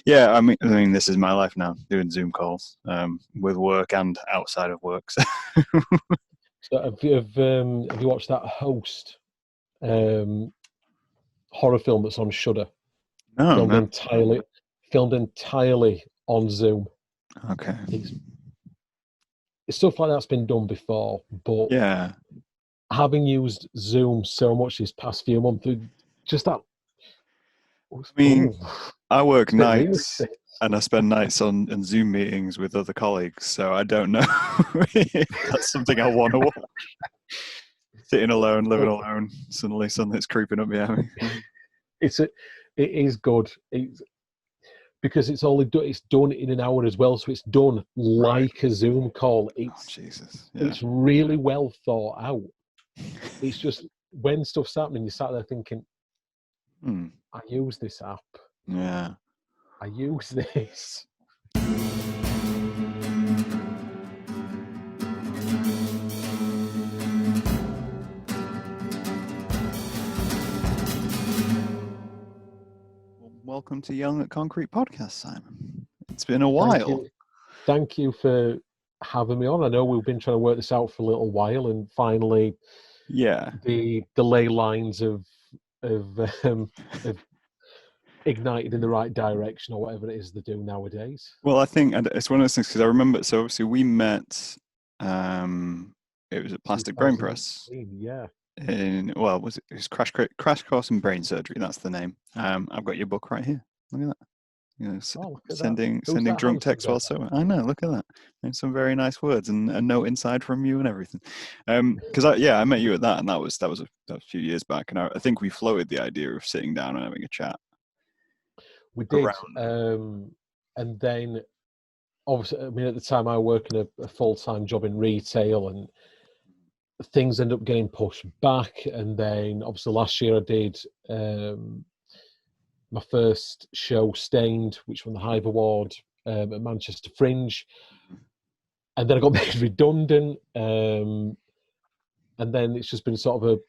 Yeah, I mean, this is my life now, doing Zoom calls with work and outside of work. So. So have you watched that Host um, horror film that's on Shudder? No, Filmed no. entirely, filmed entirely on Zoom. Okay. It's stuff like that's been done before, but Yeah. having used Zoom so much these past few months, just that. I mean, I work It's a bit nights realistic. and I spend nights on Zoom meetings with other colleagues, so I don't know if that's something I want to watch. Sitting alone, living alone, suddenly something's creeping up behind me. It is good. Because it's only it's done in an hour as well, so it's done Right. like a Zoom call. Oh, Jesus. Yeah. It's really well thought out. It's just when stuff's happening, you sat there thinking, Hmm. I use this app. Yeah. I use this. Well, welcome to Young at Concrete Podcast, Simon. It's been a Thank while. you. Thank you for having me on. I know we've been trying to work this out for a little while, and finally, Yeah. the ley lines of have ignited in the right direction, or whatever it is they do nowadays. Well, I think it's one of those things because I remember. So obviously we met. It was at Plastic Brain Press. Yeah. It was Crash Course in Brain Surgery. That's the name. I've got your book right here. Look at that. You know, Look at that. sending Who's that drunk handsome texts guy? while so. I know. Look at that. And some very nice words and a note inside from you and everything. Because I met you at that, and that was a few years back, and I think we floated the idea of sitting down and having a chat. We did, Around. and then obviously, I mean, at the time I work in a full-time job in retail, and things end up getting pushed back. And then obviously last year I did my first show, Stained, which won the Hive Award at Manchester Fringe, and then I got made redundant. And then it's just been sort of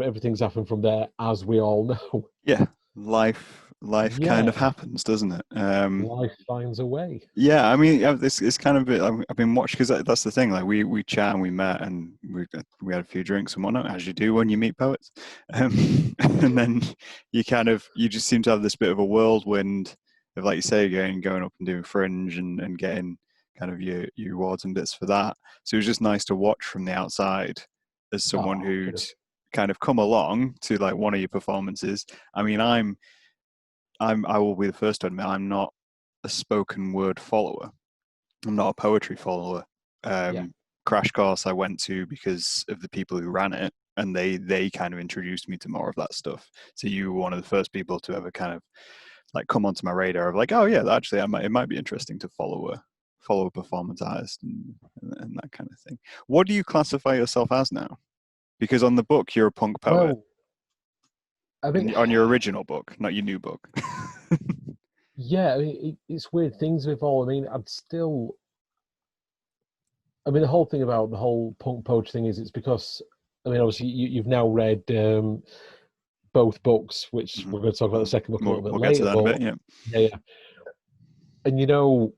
everything's happened from there, as we all know. Yeah, life kind Yeah, of happens, doesn't it? life finds a way. Yeah, I mean, this is kind of I've been watching because that's the thing. Like we chat and we met and we had a few drinks and whatnot, as you do when you meet poets, and then you just seem to have this bit of a whirlwind of, like you say, going up and doing Fringe and getting kind of your awards and bits for that. So it was just nice to watch from the outside as someone who'd kind of come along to like one of your performances. I mean, I will be the first to admit I'm not a spoken word follower. I'm not a poetry follower. Crash Course I went to because of the people who ran it, and they kind of introduced me to more of that stuff. So you were one of the first people to ever kind of like come onto my radar of like, oh yeah, actually it might be interesting to follow a performance artist and that kind of thing. What do you classify yourself as now? Because on the book you're a punk poet. Well, I mean, on your original book, not your new book. yeah, I mean, it's weird. Things have evolved. I mean, the whole thing about the whole punk poetry thing is it's because, I mean, obviously you've now read both books, which we're going to talk about the second book a little bit we'll later. Get to that a bit, yeah. And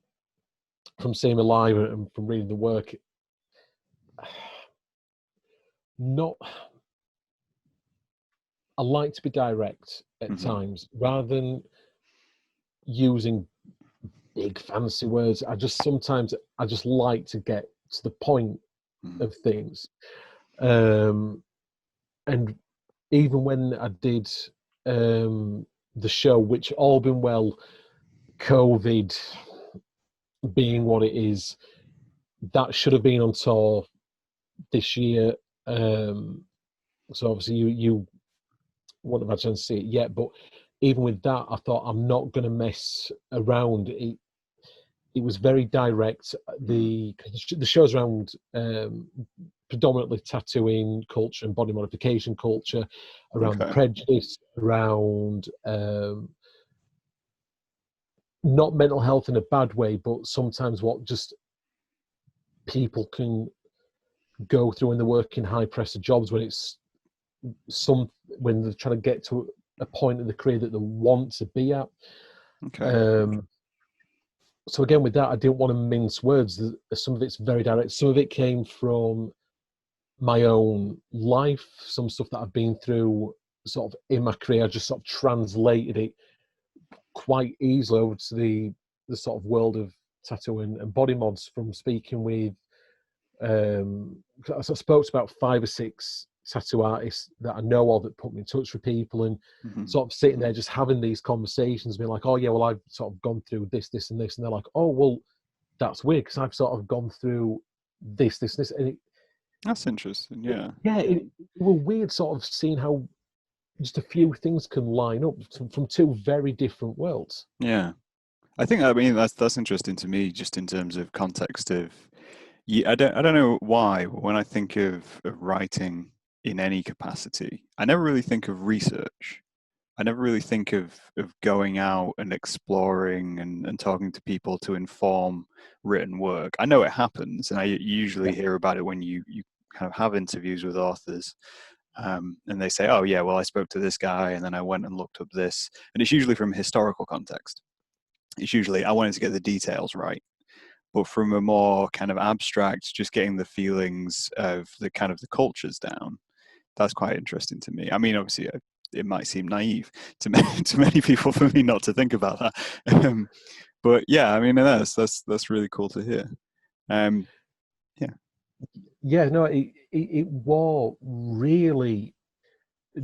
from seeing me live and from reading the work, I like to be direct at times rather than using big fancy words. Sometimes I just like to get to the point of things. And even when I did the show, which all been well, COVID being what it is, that should have been on tour this year. So obviously you wouldn't have had a chance to see it yet, but even with that, I thought I'm not going to mess around. It was very direct. The show's around predominantly tattooing culture and body modification culture, around the prejudice, around not mental health in a bad way, but sometimes what just people can go through when they're working high pressure jobs, when they're trying to get to a point in the career that they want to be at. Okay. Um, so again, with that, I didn't want to mince words. Some of it's very direct. Some of it came from my own life, some stuff that I've been through sort of in my career. I just sort of translated it quite easily over to the sort of world of tattoo and body mods from speaking with I spoke to about 5 or 6 tattoo artists that I know of that put me in touch with people, and sort of sitting there just having these conversations, being like, oh yeah, well I've sort of gone through this and this, and they're like, oh well, that's weird because I've sort of gone through this, and That's interesting. Yeah. it was weird sort of seeing how just a few things can line up from two very different worlds. Yeah. I mean that's interesting to me, just in terms of context of. Yeah, I don't know why, but when I think of writing in any capacity, I never really think of research. I never really think of going out and exploring and talking to people to inform written work. I know it happens, and I usually Yeah, hear about it when you kind of have interviews with authors, and they say, "Oh yeah, well I spoke to this guy, and then I went and looked up this," and it's usually from a historical context. It's usually I wanted to get the details right, but from a more kind of abstract, just getting the feelings of the kind of the cultures down, that's quite interesting to me. I mean, obviously, it might seem naive to many, to many people for me not to think about that, but yeah, I mean, that's really cool to hear. Um, yeah, yeah, no, it was really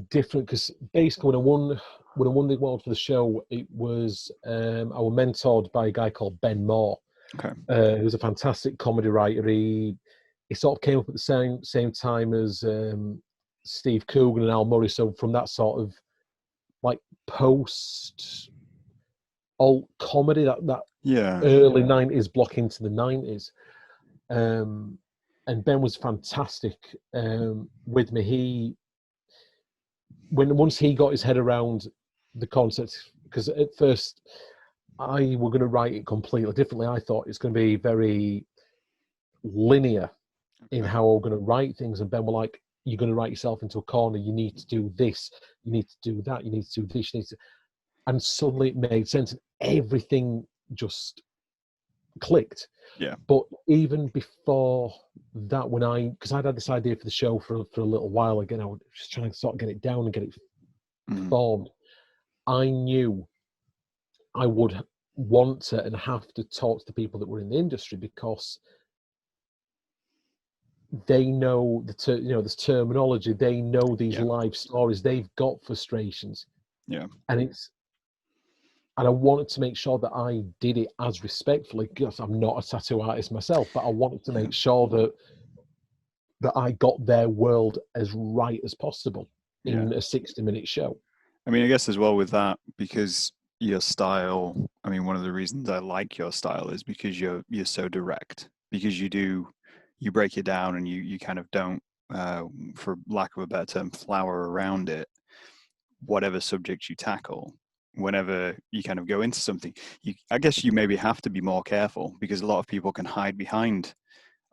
different because basically when I won the award for the show, it was I was mentored by a guy called Ben Moore, okay, who's a fantastic comedy writer. He sort of came up at the same time as Steve Coogan and Al Murray. So from that sort of like post alt comedy, that yeah, early '90s block into the '90s. And Ben was fantastic with me. Once he got his head around the concept, because at first I were going to write it completely differently. I thought it's going to be very linear in okay, how I'm going to write things, and Ben were like, "You're going to write yourself into a corner. You need to do this. You need to do that. You need to do this. You need to," and suddenly it made sense, and everything just clicked. yeah, But even before that, because I'd had this idea for the show for a little while again, I was just trying to sort of get it down and get it mm, formed. I knew I would want to and have to talk to the people that were in the industry because they know this terminology. They know these yeah, life stories. They've got frustrations, yeah, and I wanted to make sure that I did it as respectfully because I'm not a tattoo artist myself, but I wanted to yeah, make sure that I got their world as right as possible yeah. in a 60-minute show. I mean, I guess as well with that, because your style, I mean, one of the reasons I like your style is because you're so direct, because you break it down and you kind of don't, for lack of a better term, flower around it, whatever subject you tackle. Whenever you kind of go into something, I guess you maybe have to be more careful because a lot of people can hide behind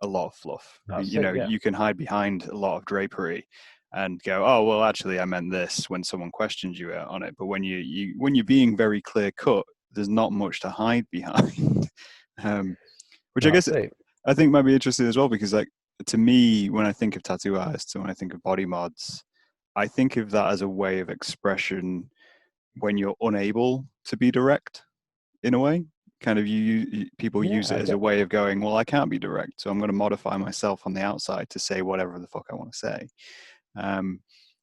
a lot of fluff. That's You it. know, Yeah. you can hide behind a lot of drapery and go, "Oh, well, actually, I meant this," when someone questions you on it. But when you're being very clear cut, there's not much to hide behind. Which I guess That's it. I think might be interesting as well because, like, to me, when I think of tattoo artists and when I think of body mods, I think of that as a way of expression when you're unable to be direct in a way. Kind of people Yeah, use it I as a get way that. of going, well, I can't be direct, so I'm going to modify myself on the outside to say whatever the fuck I want to say. Um,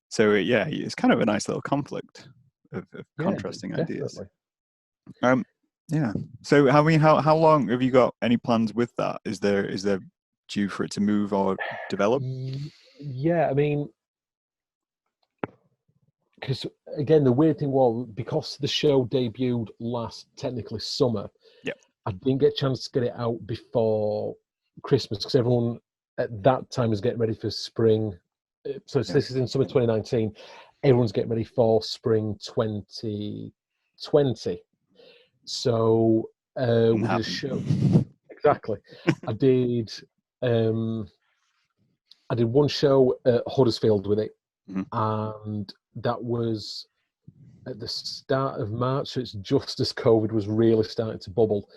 so yeah, it's kind of a nice little conflict of Yeah, contrasting ideas. definitely. Um, yeah. So how long have you got any plans with that? Is there due for it to move or develop? Yeah, I mean, because again, the weird thing was because the show debuted last technically summer, Yeah. I didn't get a chance to get it out before Christmas because everyone at that time was getting ready for spring. So Yeah. this is in summer 2019. Everyone's getting ready for spring 2020. So Didn't we did a show. happen. Exactly. I did. Um, I did one show at Huddersfield with it, Mhm. and that was at the start of March, so it's just as COVID was really starting to bubble.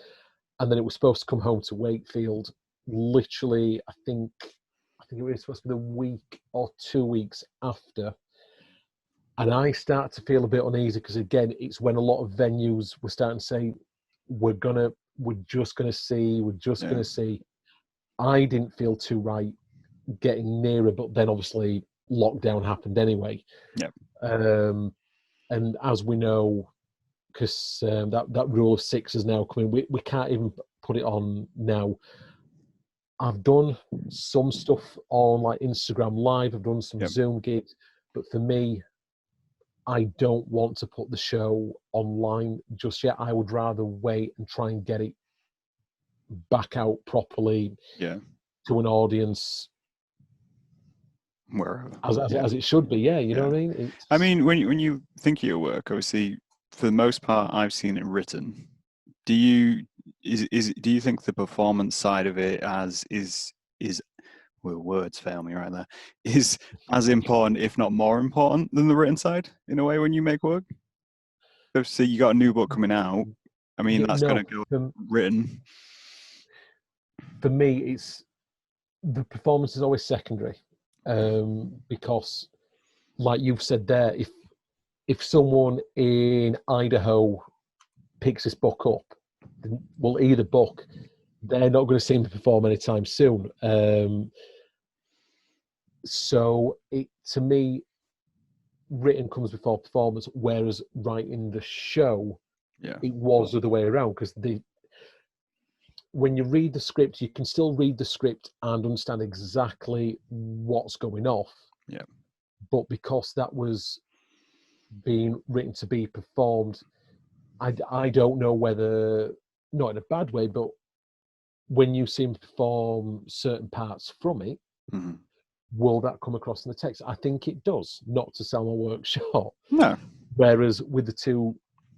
And then it was supposed to come home to Wakefield literally, I think it was supposed to be the week or 2 weeks after. And I start to feel a bit uneasy because, again, it's when a lot of venues were starting to say, we're just going to see. I didn't feel too right getting nearer, but then obviously lockdown happened anyway. Yeah. And as we know, because that rule of 6 is now coming, we can't even put it on now. I've done some stuff on like Instagram Live, I've done some Zoom gigs, but for me, I don't want to put the show online just yet. I would rather wait and try and get it back out properly to an audience wherever, as it should be. Yeah, you know what I mean? I mean, when you think of your work, obviously, for the most part, I've seen it written. Do you think the performance side of it is well, words fail me right there, is as important, if not more important, than the written side in a way when you make work? So you got a new book coming out. I mean, that's going to go written. For me, it's the performance is always secondary, because, like you've said there, if someone in Idaho picks this book up, well, either book, they're not going to see me perform anytime soon. So to me, written comes before performance, whereas writing the show, it was the other way around, because when you read the script, you can still read the script and understand exactly what's going off. Yeah. But because that was being written to be performed, I don't know whether, not in a bad way, but when you see him perform certain parts from it, will that come across in the text? I think it does, not to sell my work short. No. Whereas with the two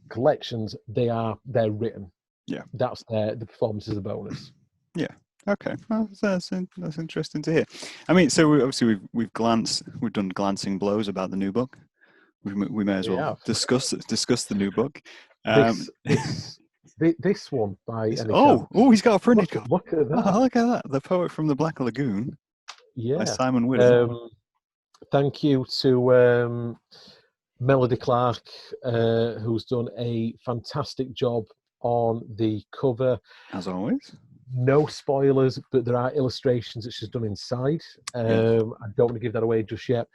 collections, they're written. Yeah. That's the performance is a bonus. Yeah. Okay. Well, that's interesting to hear. I mean, so we've done glancing blows about the new book. We may as well discuss the new book. This one by he's got a printed copy. Look at that! Oh, look at that! The Poet from the Black Lagoon. Yeah. By Simon Widdop. Thank you to Melody Clark, who's done a fantastic job on the cover. As always. No spoilers, but there are illustrations that she's done inside. I don't want to give that away just yet.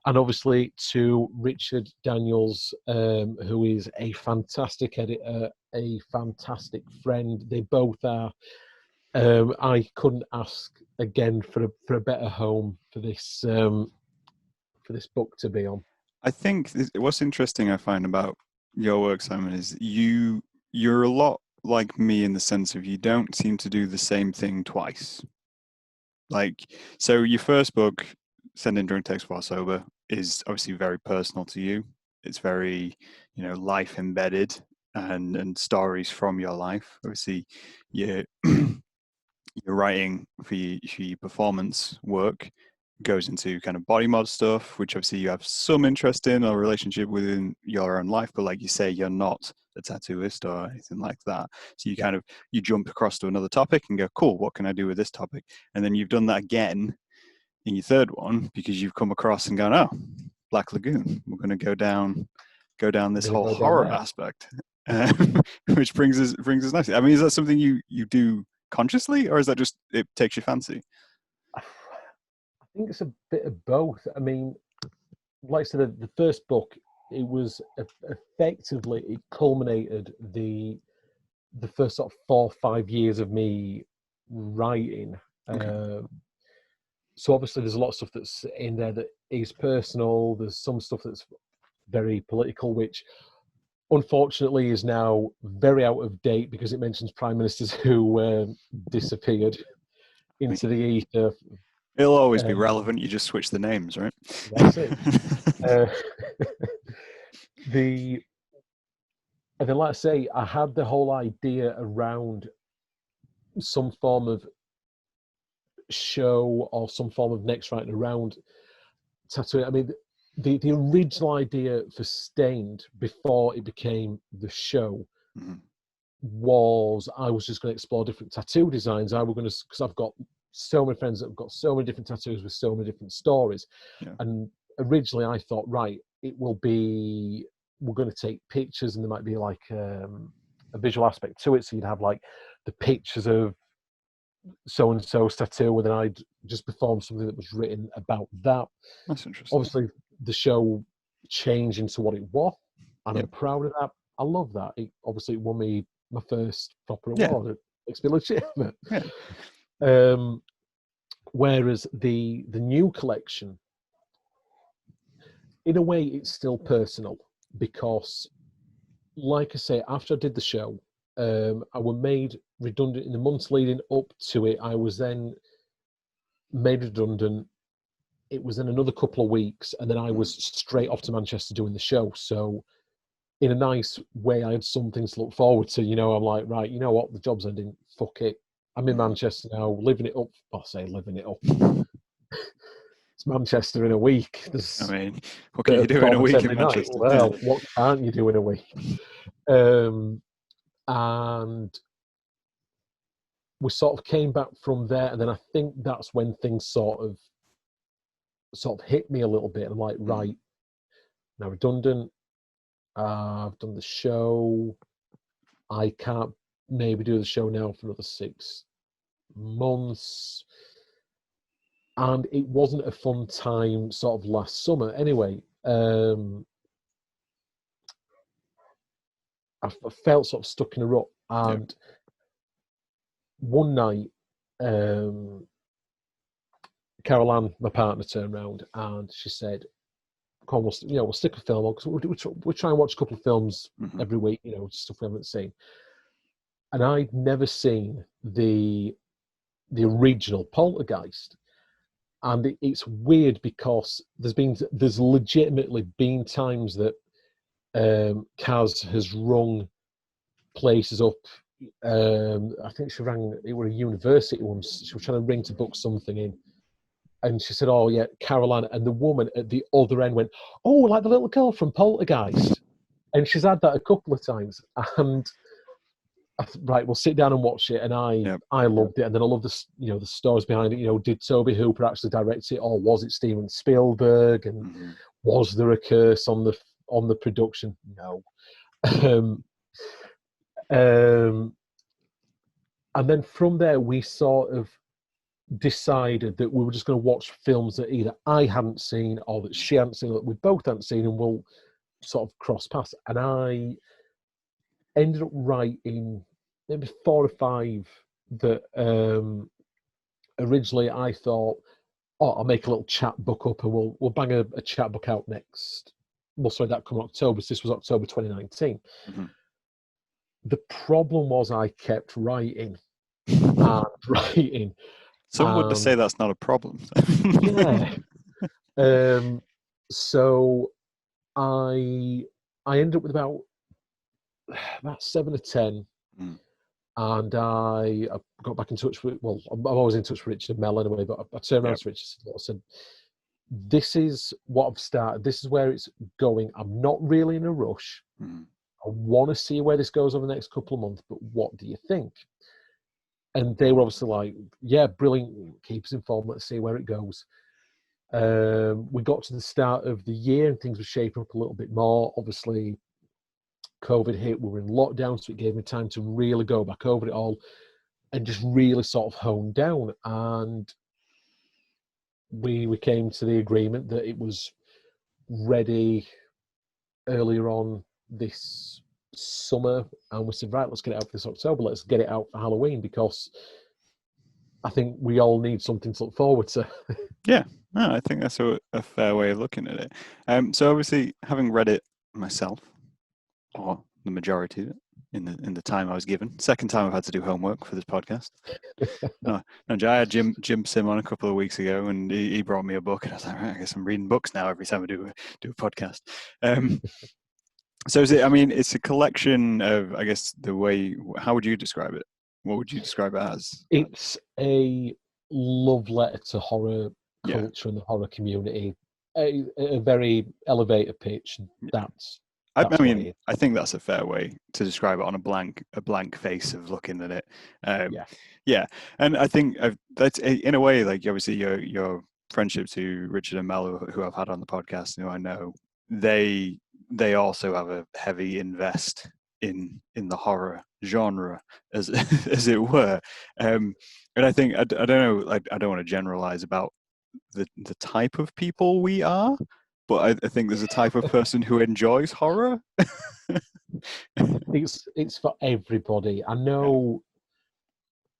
And obviously to Richard Daniels, who is a fantastic editor, a fantastic friend. They both are. I couldn't ask again for a better home for this book to be on. I think what's interesting I find about your work, Simon, is you're a lot like me in the sense of you don't seem to do the same thing twice. Like, so your first book, Sending Drunk Texts While Sober, is obviously very personal to you. It's very, life embedded and stories from your life. Obviously, you're writing for your performance work goes into kind of body mod stuff, which obviously you have some interest in or relationship within your own life, but like you say, you're not a tattooist or anything like that. So you jump across to another topic and go, cool, what can I do with this topic? And then you've done that again in your third one because you've come across and gone, oh, Black Lagoon, we're going to go down this whole horror aspect, which brings us nicely. I mean, is that something you do consciously, or is that just it takes your fancy? I think it's a bit of both. I mean, like I said, the first book, it was effectively, it culminated the first sort of 4 or 5 years of me writing. Okay. So obviously there's a lot of stuff that's in there that is personal. There's some stuff that's very political, which unfortunately is now very out of date because it mentions prime ministers who disappeared into the ether. It'll always be relevant. You just switch the names, right? That's it. And then, like I say, I had the whole idea around some form of show or some form of next writing around tattooing. I mean, the original idea for Stained before it became the show was I was just going to explore different tattoo designs. I was going to, because I've got so many friends that have got so many different tattoos with so many different stories. Yeah. And originally I thought, right, it will be, we're going to take pictures and there might be like a visual aspect to it. So you'd have like the pictures of so-and-so's tattoo, and then I'd just perform something that was written about that. That's interesting. Obviously, the show changed into what it was, and I'm proud of that. I love that. Obviously, it won me my first proper award. It makes me legitimate. Whereas the new collection, in a way, it's still personal because, like I say, after I did the show, I was made redundant in the months leading up to it. I was then made redundant. It was in another couple of weeks, and then I was straight off to Manchester doing the show. So, in a nice way, I had some things to look forward to. You know, I'm like, right, you know what? The job's ending. Fuck it. I'm in Manchester now, living it up. I say living it up. It's Manchester in a week. I mean, what can you do in a week in Manchester? Well, what can't you do in a week? And we sort of came back from there, and then I think that's when things sort of hit me a little bit. I'm like, right, now redundant. I've done the show. I can't maybe do the show now for another 6 months. And it wasn't a fun time sort of last summer. Anyway, I felt sort of stuck in a rut. And one night, Carol Ann, my partner, turned around and she said, "Come on, we'll stick a film on, because we'll try and watch a couple of films every week, stuff we haven't seen." And I'd never seen the original Poltergeist. And it's weird because there's legitimately been times that Kaz has rung places up. I think she rang, it was a university once. She was trying to ring to book something in. And she said, "Oh, yeah, Caroline." And the woman at the other end went, "Oh, like the little girl from Poltergeist." And she's had that a couple of times. And I thought, right, we'll sit down and watch it. And I loved it. And then I love the stories behind it. Did Toby Hooper actually direct it, or was it Steven Spielberg? And was there a curse on the production? No. And then from there, we sort of decided that we were just going to watch films that either I hadn't seen or that she hadn't seen, or that we both hadn't seen, and we'll sort of cross paths. And I ended up writing maybe 4 or 5 that originally I thought, I'll make a little chat book up and we'll bang a chat book out next. Well, sorry, that come October. So this was October 2019. The problem was I kept writing and writing. Some would say that's not a problem. So I ended up with about 7 or 10, and I got back in touch with. Well, I'm always in touch with Richard and Mel anyway. But I turned around to Richard and said, "This is what I've started. This is where it's going. I'm not really in a rush. I want to see where this goes over the next couple of months. But what do you think?" And they were obviously like, "Yeah, brilliant. Keep us informed. Let's see where it goes." We got to the start of the year and things were shaping up a little bit more. Obviously, COVID hit. We were in lockdown, so it gave me time to really go back over it all and just really sort of hone down. And we came to the agreement that it was ready earlier on this summer, and we said, right, let's get it out for this October. Let's get it out for Halloween, because I think we all need something to look forward to. Yeah, no, I think that's a fair way of looking at it. So obviously, having read it myself, or the majority of it, in the time I was given. Second time I've had to do homework for this podcast. No, I had Jim Sim on a couple of weeks ago, and he brought me a book, and I was like, right, I guess I'm reading books now every time I do a podcast. So is it? I mean, it's a collection of, I guess, how would you describe it? What would you describe it as? It's a love letter to horror culture and the horror community. a very elevator pitch. That's I what it mean, is. I think that's a fair way to describe it on a blank face of looking at it. Yeah. Yeah, and I think that's in a way like obviously your friendship to Richard and Mel, who I've had on the podcast, who I know, they also have a heavy invest in the horror genre, as as it were. And I think I don't know, like I don't want to generalize about the type of people we are, but I think there's a type of person who enjoys horror. It's for everybody. Yeah.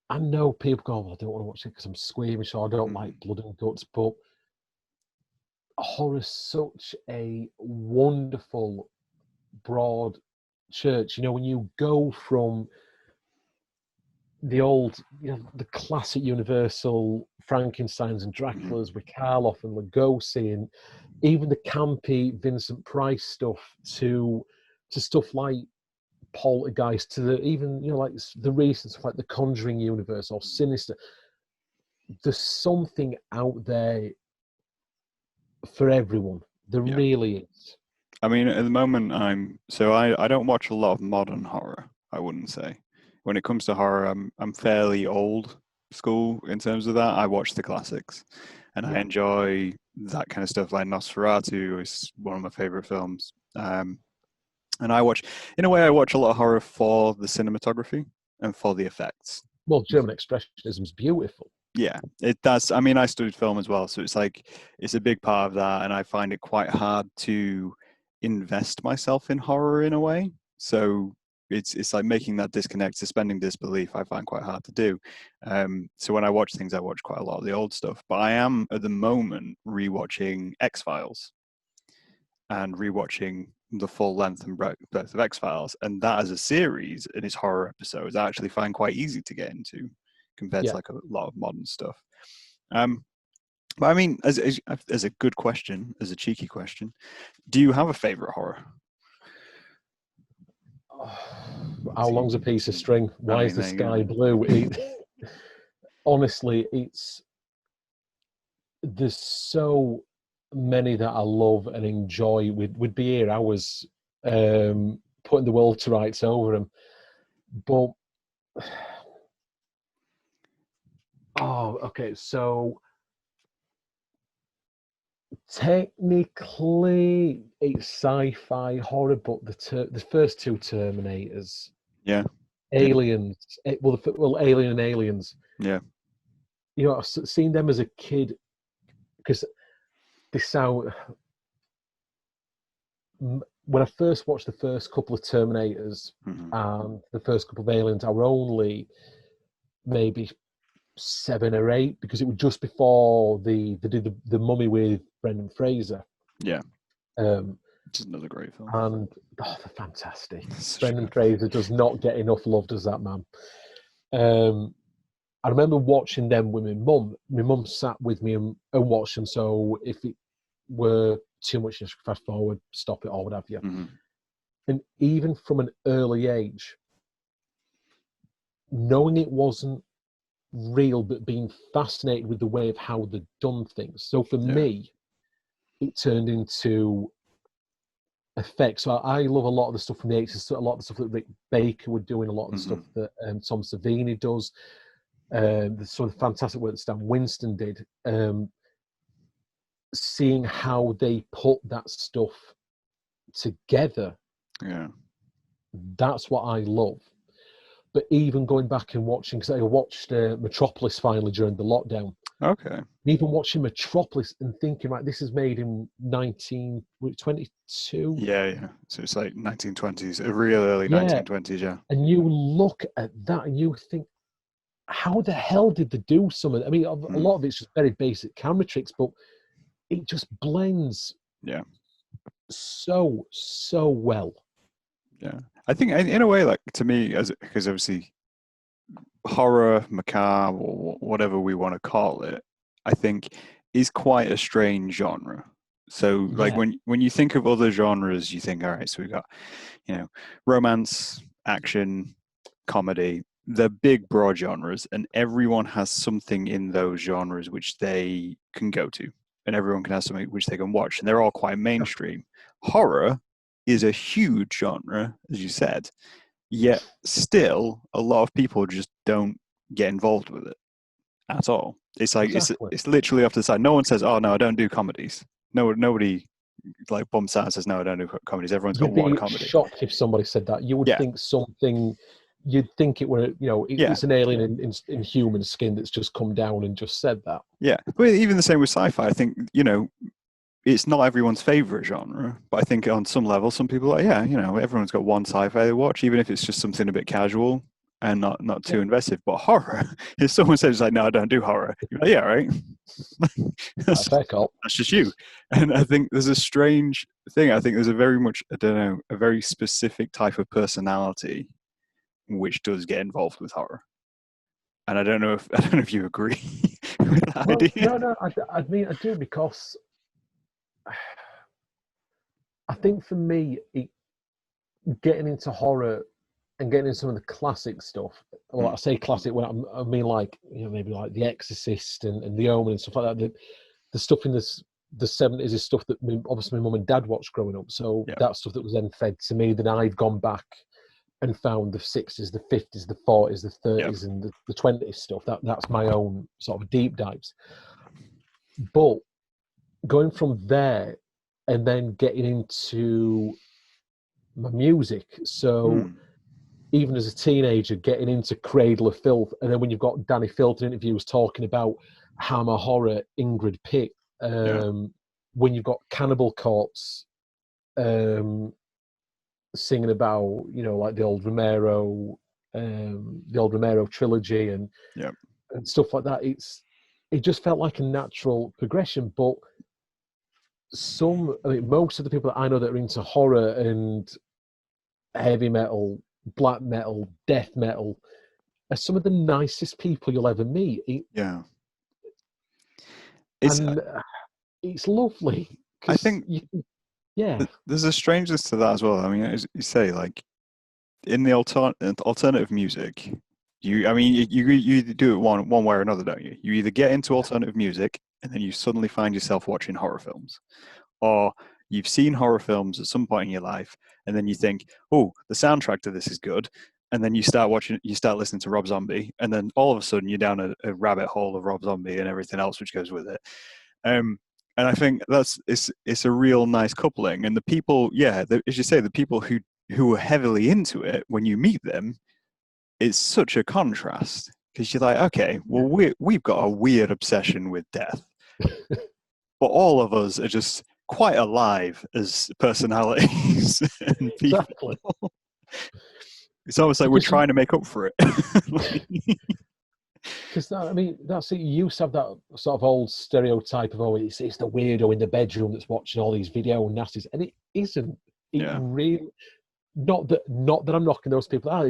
I know people go, oh, I don't want to watch it because I'm squeamish or I don't Mhm. like blood and guts, but horror's such a wonderful, broad church. You know, when you go from the old, the classic Universal Frankensteins and Mhm. Draculas with Karloff and Lugosi, and even the campy Vincent Price stuff to stuff like Poltergeist, to the even like the recent stuff like the Conjuring universe or Sinister. There's something out there for everyone. There Yeah. really is. I mean, at the moment, I don't watch a lot of modern horror. I wouldn't say. When it comes to horror, I'm fairly old school in terms of that. I watch the classics, and I Yeah. enjoy that kind of stuff. Like Nosferatu is one of my favorite films. And in a way, I watch a lot of horror for the cinematography and for the effects. Well, German expressionism's beautiful. Yeah, it does. I mean, I studied film as well, so it's like it's a big part of that, and I find it quite hard to invest myself in horror in a way. So it's like making that disconnect, suspending disbelief. I find quite hard to do. So when I watch things, I watch quite a lot of the old stuff. But I am at the moment rewatching X-Files and rewatching the full length and breadth of X-Files, and that as a series and its horror episodes, I actually find quite easy to get into compared to Yeah. like a lot of modern stuff. Um, but I mean, as a good question, as a cheeky question, do you have a favorite horror? How long's a piece of string? I Why is mean, the there you go. sky blue? Honestly, there's so many that I love and enjoy. Would be here hours putting the world to rights over them. But okay. So technically, it's sci-fi horror, but the first two Terminators, Yeah, yeah, Aliens, Alien and Aliens. yeah. You know, I've seen them as a kid because they sound. When I first watched the first couple of Terminators Hmm. and the first couple of Aliens, I were only maybe 7 or 8 because it was just before they did the Mummy with Brendan Fraser. Yeah, Um, which is another great film. and they're fantastic. Such a Brendan good film. Fraser does not get enough love, does that man? I remember watching them with my mum. My mum sat with me and watched them. So if it were too much, just fast forward, stop it, or what have you. Hmm. And even from an early age, knowing it wasn't real, but being fascinated with the way of how they'd done things. So for Yeah. me, it turned into effects. So I love a lot of the stuff from the 80s, a lot of the stuff that Rick Baker would do, and a lot of the Hmm. stuff that Tom Savini does. The sort of fantastic work that Stan Winston did. Seeing how they put that stuff together, Yeah. that's what I love. But even going back and watching, because I watched Metropolis finally during the lockdown, Okay. even watching Metropolis and thinking, right, this is made in 1922. Yeah, yeah. So it's like 1920s, a real early Yeah. 1920s. Yeah. And you look at that and you think, how the hell did they do some of it? I mean, a Mm. lot of it's just very basic camera tricks, but it just blends Yeah. so well. Yeah. I think in a way, like to me, because obviously horror, macabre, or whatever we want to call it, I think is quite a strange genre. So like Yeah. when you think of other genres, you think, all right, so we got, romance, action, comedy, the big broad genres, and everyone has something in those genres which they can go to. and everyone can have something which they can watch, and they're all quite mainstream. Horror is a huge genre, as you said, yet still a lot of people just don't get involved with it at all. It's like Exactly. it's literally off to the side. No one says, "Oh no, I don't do comedies." No, nobody like bumps out and says, "No, I don't do comedies." Everyone's got You'd one be comedy. shocked if somebody said that. You would Yeah, think something. You'd think it were, yeah, it's an alien in human skin that's just come down and just said that. yeah. But even the same with sci-fi. I think it's not everyone's favorite genre, but I think on some level, some people are like, yeah, everyone's got one sci-fi they watch, even if it's just something a bit casual and not Yeah. too invasive. But horror, if someone says like, no, I don't do horror, you're like, yeah, right. Fair call. That's just you. And I think there's a strange thing. I think there's a very much, I don't know, a very specific type of personality which does get involved with horror. And I don't know if you agree with that Well, idea. no, I mean I do, because I think for me, getting into horror and getting into some of the classic stuff. Well, I say classic when I mean like maybe like The Exorcist and The Omen and stuff like that. The stuff in the 70s is stuff that obviously my mum and dad watched growing up. So Yeah. that stuff that was then fed to me. Then I've gone back and found the 60s, the 50s, the 40s, the 30s, and the 20s stuff. That's my own sort of deep dives. But going from there and then getting into my music, so even as a teenager, getting into Cradle of Filth, and then when you've got Danny Filth in interviews talking about Hammer Horror, Ingrid Pitt, when you've got Cannibal Corpse singing about like the old Romero trilogy and stuff like that, it just felt like a natural progression. But most of the people that I know that are into horror and heavy metal, black metal, death metal are some of the nicest people you'll ever meet. It's lovely. I think there's a strangeness to that as well. I mean, as you say, like in the alternative music, you either do it one way or another, don't you? You either get into alternative music and then you suddenly find yourself watching horror films, or you've seen horror films at some point in your life and then you think, oh, the soundtrack to this is good, and then you start listening to Rob Zombie, and then all of a sudden you're down a rabbit hole of Rob Zombie and everything else which goes with it. And I think it's a real nice coupling. And the people, as you say, the people who are heavily into it, when you meet them, it's such a contrast, because you're like, okay, well, we've got a weird obsession with death, but all of us are just quite alive as personalities and people. Exactly. It's almost like we're trying to make up for it. Because that's it. You used to have that sort of old stereotype of it's the weirdo in the bedroom that's watching all these video nasties, and it isn't. It really not that I'm knocking those people out.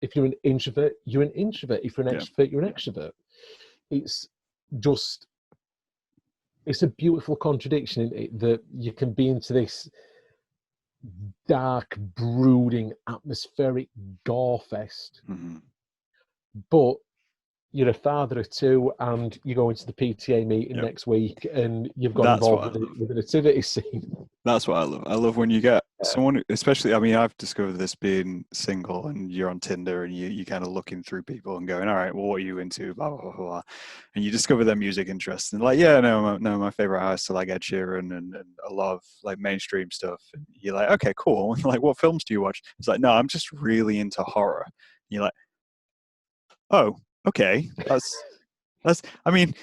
If you're an introvert, you're an introvert. If you're an extrovert, you're an extrovert. It's a beautiful contradiction in it, that you can be into this dark, brooding, atmospheric gore fest, but you're a father of two and you go into the PTA meeting next week and you've got involved with a nativity scene. That's what I love. I love when you get someone, especially, I've discovered this being single and you're on Tinder and you kind of looking through people and going, all right, well, what are you into? Blah, blah, blah, blah. And you discover their music interests and like, my favorite artists are like Ed Sheeran and a lot of like mainstream stuff. And you're like, okay, cool. And like, what films do you watch? It's like, no, I'm just really into horror. And you're like, oh, okay, that's. I mean,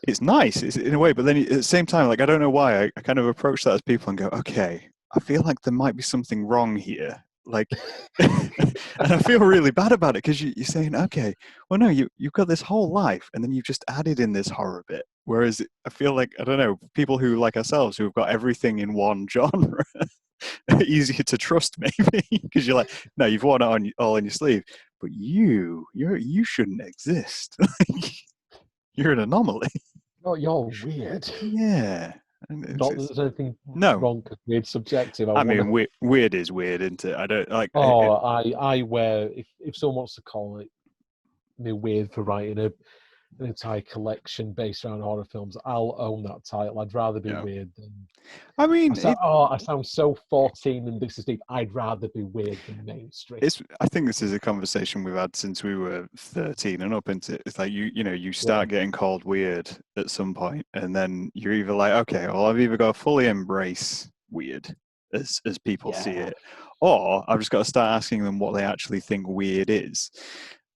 it's nice in a way, but then at the same time, like I don't know why I kind of approach that as people and go, okay, I feel like there might be something wrong here, like, and I feel really bad about it because you're saying, okay, well, no, you've got this whole life, and then you've just added in this horror bit. Whereas I feel like, I don't know, people who like ourselves who've got everything in one genre are easier to trust, maybe, because you're like, no, you've worn it all in your sleeve. But you shouldn't exist. You're an anomaly. Oh, you're weird. Yeah. Not that there's anything wrong because weird's subjective. Weird is weird, isn't it? I don't like. I wear if someone wants to call it me weird for writing an entire collection based around horror films, I'll own that title. I'd rather be Yeah. weird than. I mean, I sound so 14 and this is deep. I'd rather be weird than mainstream. I think this is a conversation we've had since we were 13 and up into. It's like you Yeah. start getting called weird at some point, and then you're either like, okay, well, I've either got to fully embrace weird as people see Yeah. it, or I've just got to start asking them what they actually think weird is,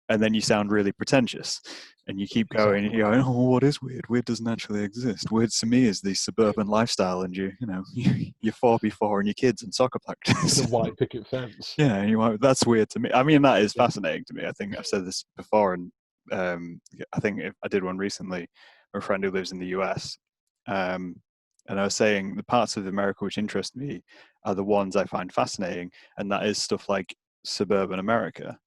and then you sound really pretentious. And you keep going, Exactly. and you're going, oh, what is weird? Weird doesn't actually exist. Weird to me is the suburban lifestyle, and your 4x4 and your kids and soccer And practice. a white picket fence. Yeah, that's weird to me. I mean, that is Yeah. fascinating to me. I think I've said this before, and I think I did one recently with a friend who lives in the US, um, and I was saying the parts of America which interest me are the ones I find fascinating, and that is stuff like suburban America,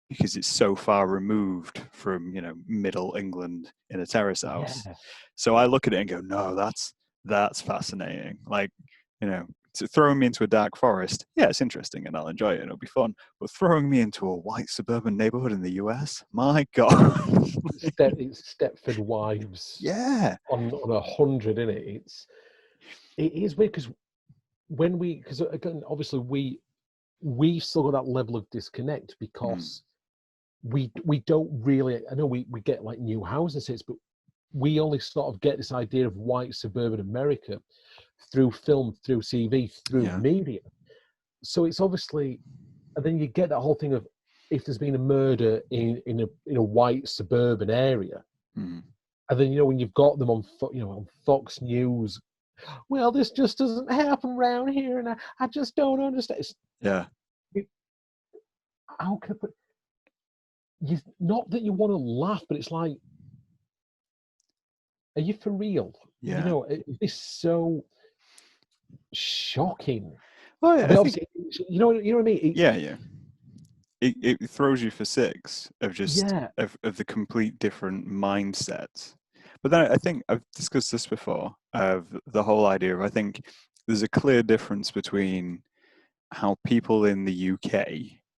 because it's so far removed from middle England in a terrace house. Yeah. So I look at it and go, no, that's fascinating. Like, throwing me into a dark forest, yeah, it's interesting and I'll enjoy it and it'll be fun. But throwing me into a white suburban neighborhood in the US, my God. It's Stepford Wives Yeah. on 100, isn't it? It is weird because because again, obviously we still got that level of disconnect because we don't really. I know we get like new houses, but we only sort of get this idea of white suburban America through film, through TV, through Yeah. media. So it's obviously, and then you get that whole thing of if there's been a murder in a white suburban area, Mm. and then when you've got them on on Fox News, well, this just doesn't happen around here, and I just don't understand. Yeah. How can I put? Not that you want to laugh, but it's like, are you for real? Yeah. It's so shocking. Well, I I mean, think, obviously, what I mean. yeah. It throws you for six of just Yeah, of the complete different mindsets. But then I think I've discussed this before, of the whole idea of, I think there's a clear difference between how people in the UK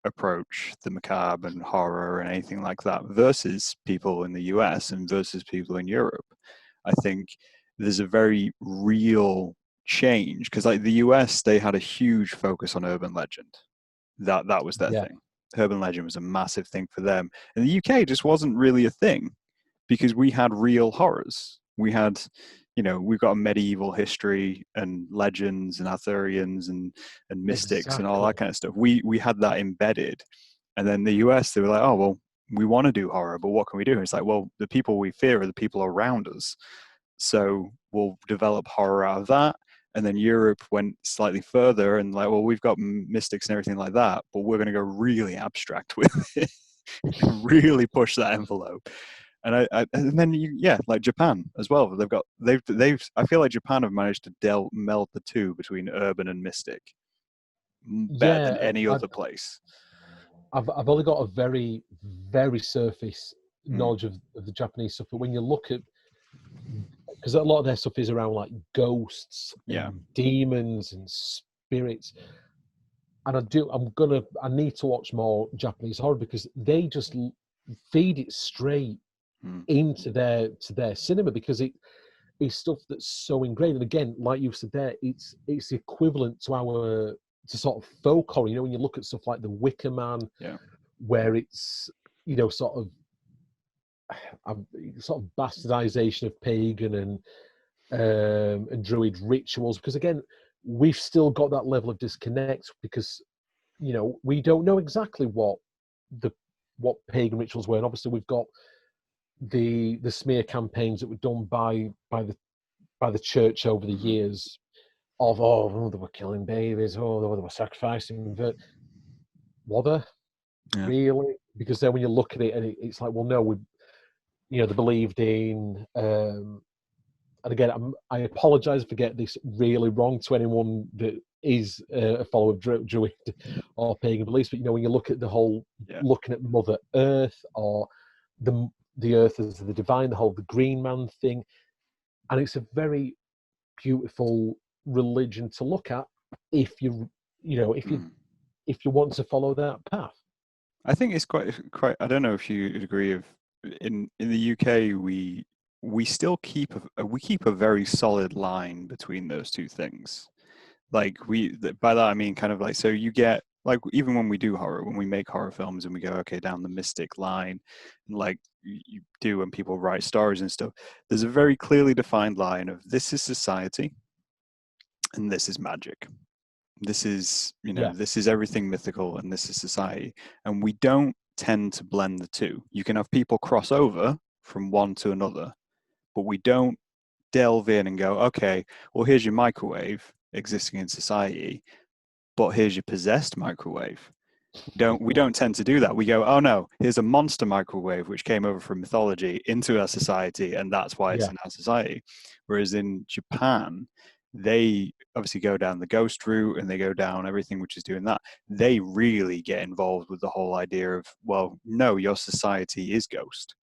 approach the macabre and horror and anything like that versus people in the US and versus people in Europe. I think there's a very real change, because like the US, they had a huge focus on urban legend. That was their yeah, thing. Urban legend was a massive thing for them. And the UK just wasn't really a thing, because we had real horrors. We've got a medieval history and legends and Arthurians and mystics and all exactly. that kind of stuff. We had that embedded. And then the US, they were like, oh, well, we want to do horror, but what can we do? And it's like, well, the people we fear are the people around us. So we'll develop horror out of that. And then Europe went slightly further and like, well, we've got mystics and everything like that, but we're going to go really abstract with it and really push that envelope. And then like Japan as well. They've I feel like Japan have managed to meld the two between urban and mystic better than Yeah, any other place. I've only got a very very surface Mm. knowledge of the Japanese stuff, but when you look at, because a lot of their stuff is around like ghosts Yeah. and demons and spirits, and I need to watch more Japanese horror because they just feed it straight Mm. into their cinema because it is stuff that's so ingrained. And again, like you said there, it's equivalent to our to sort of folk horror. When you look at stuff like The Wicker Man, Yeah. where it's sort of bastardization of pagan and druid rituals. Because again, we've still got that level of disconnect because we don't know exactly what pagan rituals were. And obviously, we've got the smear campaigns that were done by the church over the Mm-hmm. years of oh they were killing babies, oh they were sacrificing. Were they Yeah. really? Because then when you look at it, and it's like, well, no, they believed in. And again, I apologise if I get this really wrong to anyone that is a follower of Druid or pagan beliefs. But when you look at the whole, Yeah. looking at Mother Earth or the Earth as the divine, the whole the Green Man thing, and it's a very beautiful religion to look at if you Mm. if you want to follow that path. I think it's quite. I don't know if you agree. Of in the UK, we still keep we keep a very solid line between those two things. Like by that I mean kind of like, so you get like, even when we do horror, when we make horror films and we go, okay, down the mystic line, and like you do when people write stories and stuff, there's a very clearly defined line of this is society and this is magic. This is, Yeah. this is everything mythical and this is society. And we don't tend to blend the two. You can have people cross over from one to another, but we don't delve in and go, okay, well, here's your microwave existing in society, but here's your possessed microwave. We don't tend to do that. We go, oh no, here's a monster microwave which came over from mythology into our society, and that's why it's Yeah. in our society. Whereas in Japan, they obviously go down the ghost route and they go down everything which is doing that. They really get involved with the whole idea of, well, no, your society is ghost.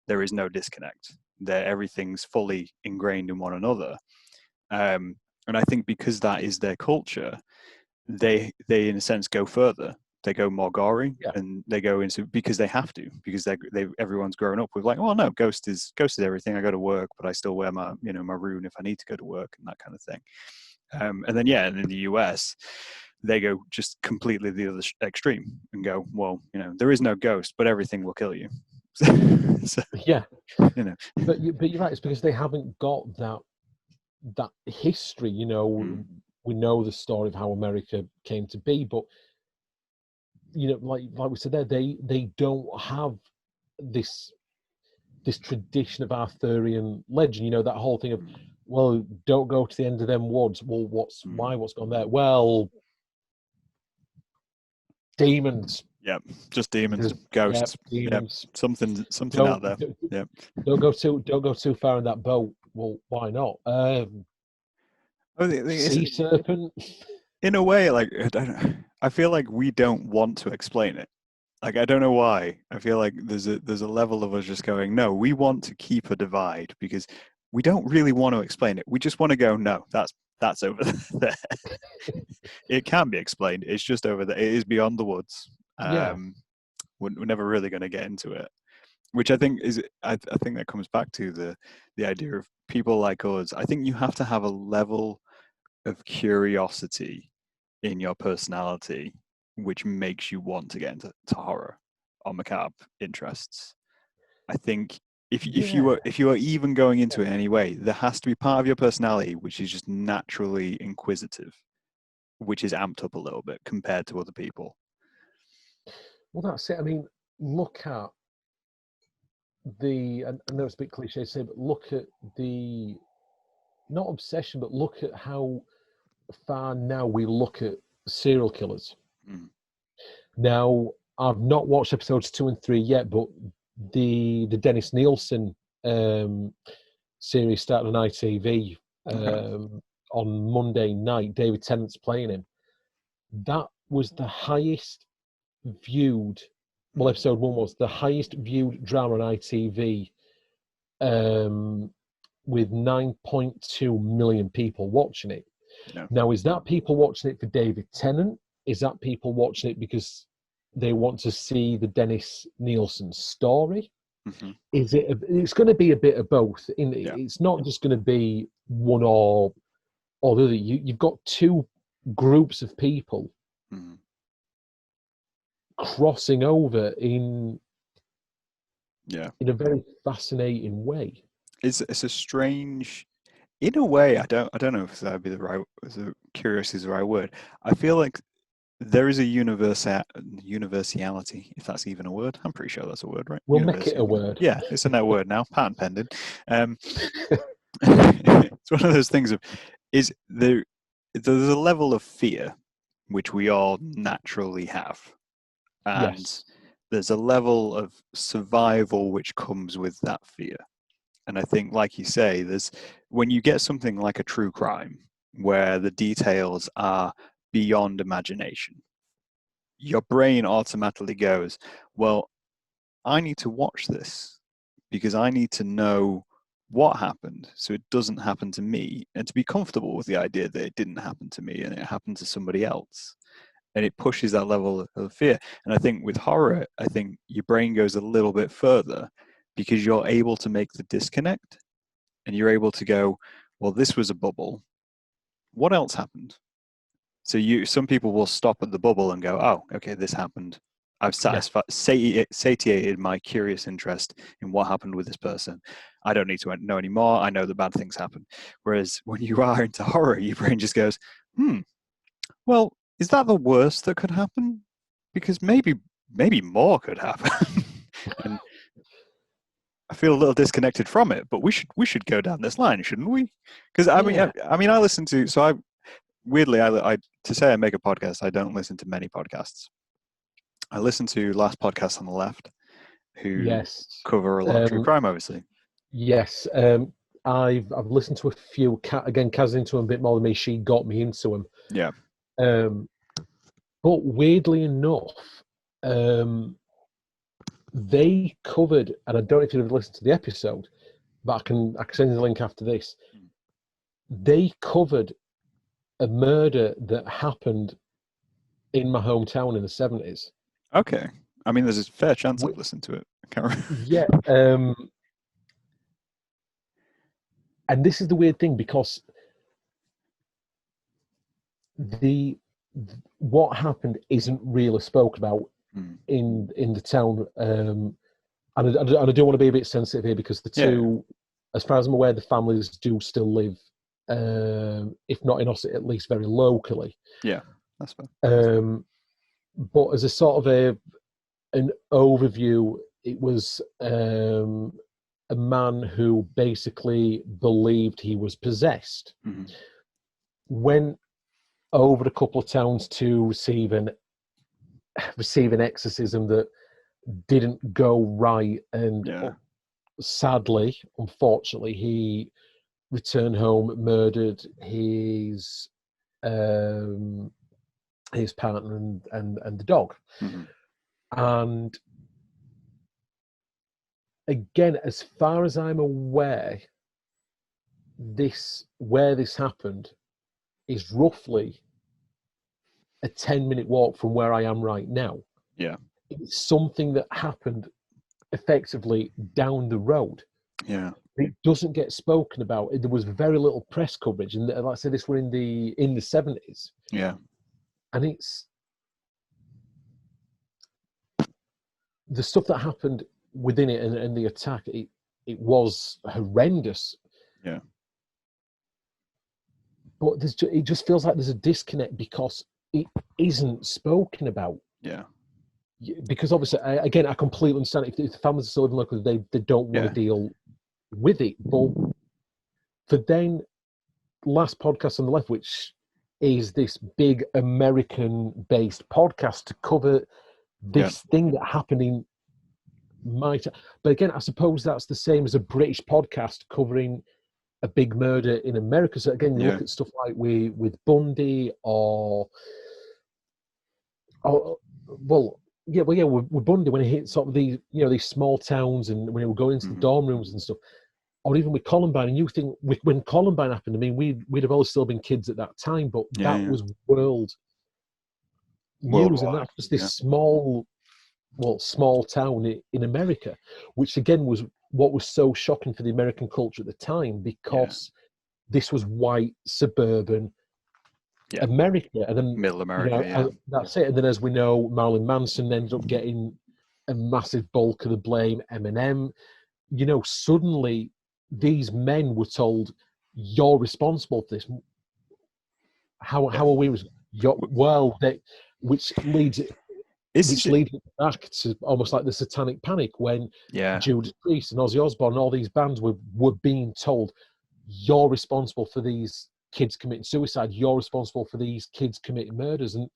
There is no disconnect. Everything's fully ingrained in one another. And I think because that is their culture, they in a sense go further. They go more gory, Yeah. and they go into, because they have to, because they everyone's grown up with like, well, no, ghost is everything. I go to work, but I still wear my my rune if I need to go to work, and that kind of thing. And then and in the US, they go just completely the other extreme and go, well, there is no ghost, but everything will kill you. So, Yeah. you know, But you're right. It's because they haven't got that history. We know the story of how America came to be, but like we said there, they don't have this tradition of Arthurian legend. That whole thing of, well, don't go to the end of them woods. Well, what's gone there? Well, demons. yeah, just demons, Yeah, ghosts. Yeah, demons. something Don't out there. Yeah. don't go too far in that boat. Well, why not? Oh, the thing is, Sea serpent. in a way, like, I feel like we don't want to explain it. Like, I don't know why. I feel like there's a level of us just going, no, we want to keep a divide because we don't really want to explain it. We just want to go, no, that's over there. It can be explained. It's just over there. It is beyond the woods. Yeah, We're never really going to get into it. Which I think is, I think that comes back to the idea of people like us. I think you have to have a level of curiosity in your personality, which makes you want to get into horror or macabre interests. I think yeah. if you are even going into it anyway, there has to be part of your personality which is just naturally inquisitive, which is amped up a little bit compared to other people. Well, that's it. I mean, look at I know it's a bit cliche to say, but look at the, not obsession, but look at how far now we look at serial killers. Mm. Now, I've not watched episodes 2 and 3 yet, but the Dennis Nielsen series started on ITV Okay. on Monday night. David Tennant's playing him. That was the highest viewed. Well, episode 1 was the highest viewed drama on ITV, with 9.2 million people watching it. Yeah. Now, is that people watching it for David Tennant? Is that people watching it because they want to see the Dennis Nielsen story? Mm-hmm. Is it? It's going to be a bit of both. Yeah. It's not just going to be one or the other. You've got two groups of people Mm-hmm. crossing over in Yeah. a very fascinating way. It's a strange, in a way. I don't know if that would be the right. Curious is the right word. I feel like there is a universality, if that's even a word. I'm pretty sure that's a word, right? We'll make it a word. Yeah, it's a no word now. Patent pending. It's one of those things of, is there's a level of fear which we all naturally have, and Yes. there's a level of survival which comes with that fear. And I think, like you say, there's, when you get something like a true crime where the details are beyond imagination, your brain automatically goes, well, I need to watch this because I need to know what happened so it doesn't happen to me, and to be comfortable with the idea that it didn't happen to me and it happened to somebody else. And it pushes that level of fear. And I think with horror, I think your brain goes a little bit further because you're able to make the disconnect, and you're able to go, well, this was a bubble. What else happened? So some people will stop at the bubble and go, oh, okay, this happened. I've satiated my curious interest in what happened with this person. I don't need to know anymore. I know that bad things happen. Whereas when you are into horror, your brain just goes, well, is that the worst that could happen? Because maybe more could happen. And I feel a little disconnected from it, but we should go down this line, shouldn't we? Because I mean, I listen to, so I to say I make a podcast, I don't listen to many podcasts. I listen to Last Podcast on the Left, who cover a lot of true crime, obviously. Yes, I've listened to a few. Again, Kaz into them a bit more than me. She got me into them. Yeah. But weirdly enough, they covered, and I don't know if you've listened to the episode, but I can send you the link after this. They covered a murder that happened in my hometown in the 70s. Okay. I mean, there's a fair chance I've listened to it. I can't remember. Yeah. And this is the weird thing, because what happened isn't really spoke about in the town. And I do want to be a bit sensitive here, because the two, as far as I'm aware, the families do still live, if not in Ossett, at least very locally. Yeah, that's fine. But as a sort of an overview, it was a man who basically believed he was possessed. Went over a couple of towns to receive an exorcism that didn't go right, and sadly, unfortunately, he returned home, murdered his partner and the dog. And again, as far as I'm aware, where this happened is roughly a 10-minute walk from where I am right now. Yeah. It's something that happened effectively down the road. Yeah. It doesn't get spoken about. There was very little press coverage, and like I said, this were in the 70s. Yeah. And it's the stuff that happened within it, and the attack. It was horrendous. Yeah. But it just feels like there's a disconnect, because it isn't spoken about. Yeah. Because obviously, I completely understand if the families are still living locally, they don't want to deal with it. But for then, Last Podcast on the Left, which is this big American-based podcast to cover this thing that happened in my town. But again, I suppose that's the same as a British podcast covering a big murder in America. So again, you look at stuff like with Bundy with Bundy, when he hit sort of these small towns, and when he would go into the dorm rooms and stuff, or even with Columbine. And you think when Columbine happened, I mean, we'd have all still been kids at that time, but that was world news, and that's just this small town in America, which again was what was so shocking for the American culture at the time, because this was white suburban America, and then middle America. That's it. And then, as we know, Marilyn Manson ended up getting a massive bulk of the blame. Eminem, suddenly these men were told, "You're responsible for this." How are we? Which leads back to almost like the Satanic Panic, when Judas Priest and Ozzy Osbourne and all these bands were being told, "You're responsible for these kids committing suicide. You're responsible for these kids committing murders." And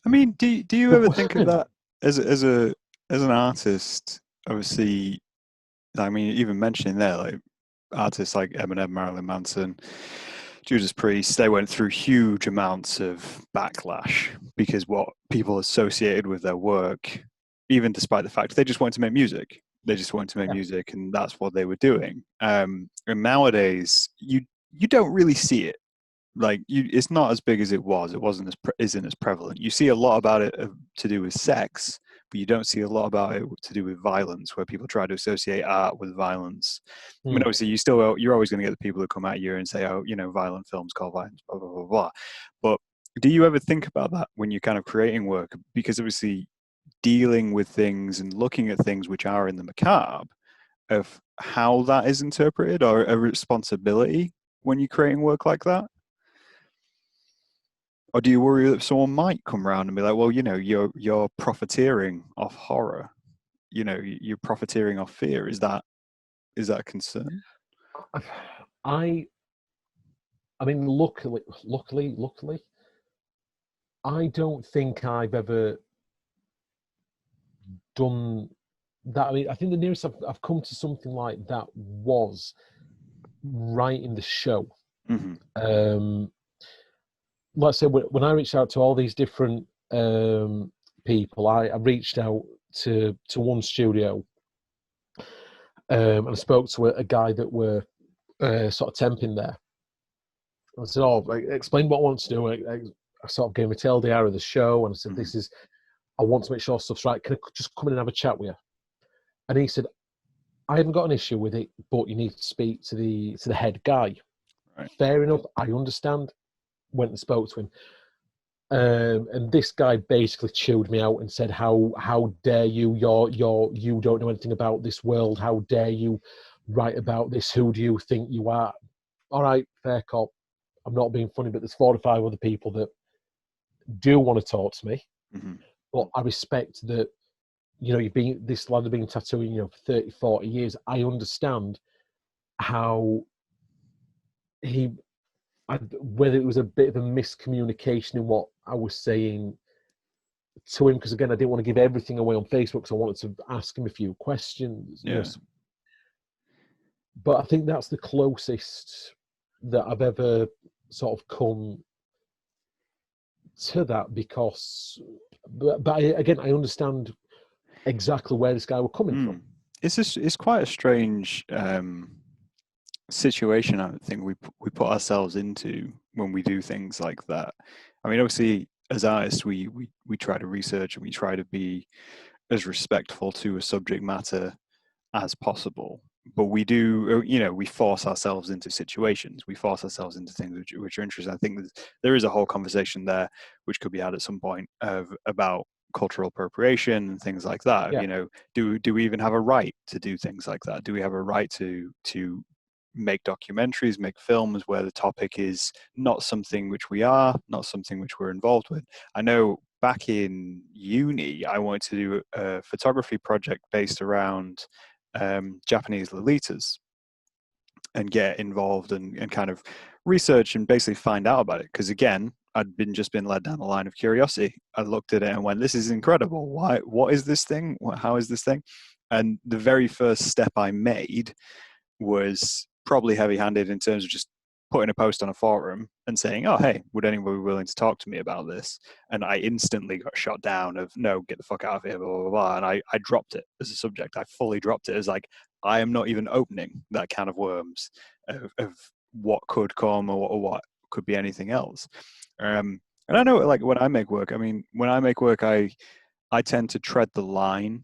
I mean, do you ever think of that as an artist? Obviously, I mean, even mentioning there, like artists like Eminem, Marilyn Manson, Judas Priest, they went through huge amounts of backlash because what people associated with their work, even despite the fact they just wanted to make music. They just wanted to make music, and that's what they were doing. And nowadays, you don't really see it. Like, it's not as big as it was. It isn't as prevalent. You see a lot about it to do with sex, but you don't see a lot about it to do with violence, where people try to associate art with violence. I mean, obviously, you're always going to get the people that come at you and say, oh, violent films call violence, blah blah blah blah. But do you ever think about that when you're kind of creating work? Because obviously, dealing with things and looking at things which are in the macabre, of how that is interpreted, or a responsibility when you're creating work like that? Or do you worry that someone might come around and be like, well, you're profiteering off horror, you're profiteering off fear? Is that a concern? I mean, luckily, I don't think I've ever done that. I mean, I think the nearest I've come to something like that was writing the show. Mm-hmm. Let's say when I reached out to all these different people, I reached out to one studio, and I spoke to a guy that were sort of temping there. I said, "Oh, explain what I want to do." I sort of gave him a TLDR of the show, and I said, Mm-hmm. I want to make sure stuff's right. Can I just come in and have a chat with you?" And he said, "I haven't got an issue with it, but you need to speak to the head guy." Right. Fair enough. I understand. Went and spoke to him. And this guy basically chewed me out and said, "How dare you? You don't know anything about this world. How dare you write about this? Who do you think you are?" All right, fair cop. I'm not being funny, but there's 4 or 5 other people that do want to talk to me. Mm-hmm. But I respect that. This lad has been tattooing, for 30, 40 years. I understand how whether it was a bit of a miscommunication in what I was saying to him, because again, I didn't want to give everything away on Facebook, so I wanted to ask him a few questions. Yeah. But I think that's the closest that I've ever sort of come to that, because, but again, I understand exactly where this guy was coming from. It's quite a strange situation, I think we put ourselves into when we do things like that. I mean, obviously, as artists, we try to research and we try to be as respectful to a subject matter as possible. But we do, we force ourselves into situations. We force ourselves into things which are interesting. I think there is a whole conversation there, which could be had at some point, about cultural appropriation and things like that. Yeah. Do we even have a right to do things like that? Do we have a right to make documentaries, make films where the topic is not something which we are, not something which we're involved with? I know back in uni, I wanted to do a photography project based around Japanese Lolitas, and get involved and kind of research and basically find out about it. Because again, I'd just been led down the line of curiosity. I looked at it and went, "This is incredible. What is this thing? How is this thing?" And the very first step I made was probably heavy-handed in terms of just putting a post on a forum and saying, "Oh, hey, would anybody be willing to talk to me about this?" And I instantly got shot down of, "No, get the fuck out of here, blah, blah, blah." And I dropped it as a subject. I fully dropped it as like, I am not even opening that can of worms of what could come, or what could be anything else. And I know, like, when I make work, I tend to tread the line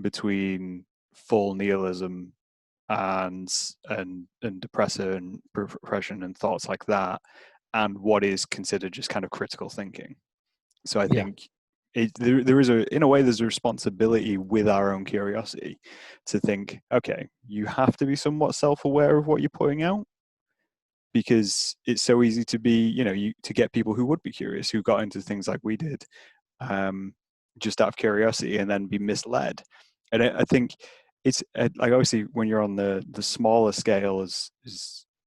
between full nihilism and depression and thoughts like that, and what is considered just kind of critical thinking. So I think there is in a way there's a responsibility with our own curiosity to think, okay, you have to be somewhat self-aware of what you're putting out, because it's so easy to be, to get people who would be curious, who got into things like we did, just out of curiosity, and then be misled. And I think it's like, obviously when you're on the smaller scale, as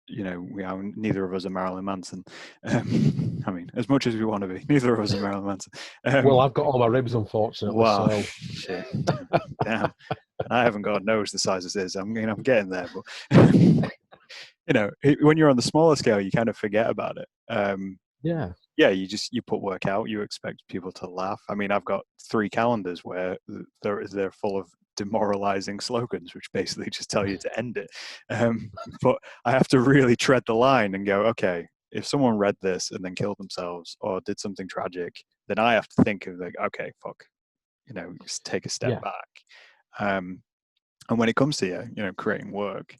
neither of us are Marilyn Manson. I mean, as much as we want to be, neither of us are Marilyn Manson. Well, I've got all my ribs, unfortunately. Wow, So. shit, damn. I haven't got a nose the size this is. I'm getting there, but when you're on the smaller scale, you kind of forget about it. Yeah, you put work out. You expect people to laugh. I mean, I've got 3 calendars where they're full of demoralizing slogans, which basically just tell you to end it. But I have to really tread the line and go, okay, if someone read this and then killed themselves or did something tragic, then I have to think of like, okay, fuck, just take a step Yeah. back. And when it comes to creating work,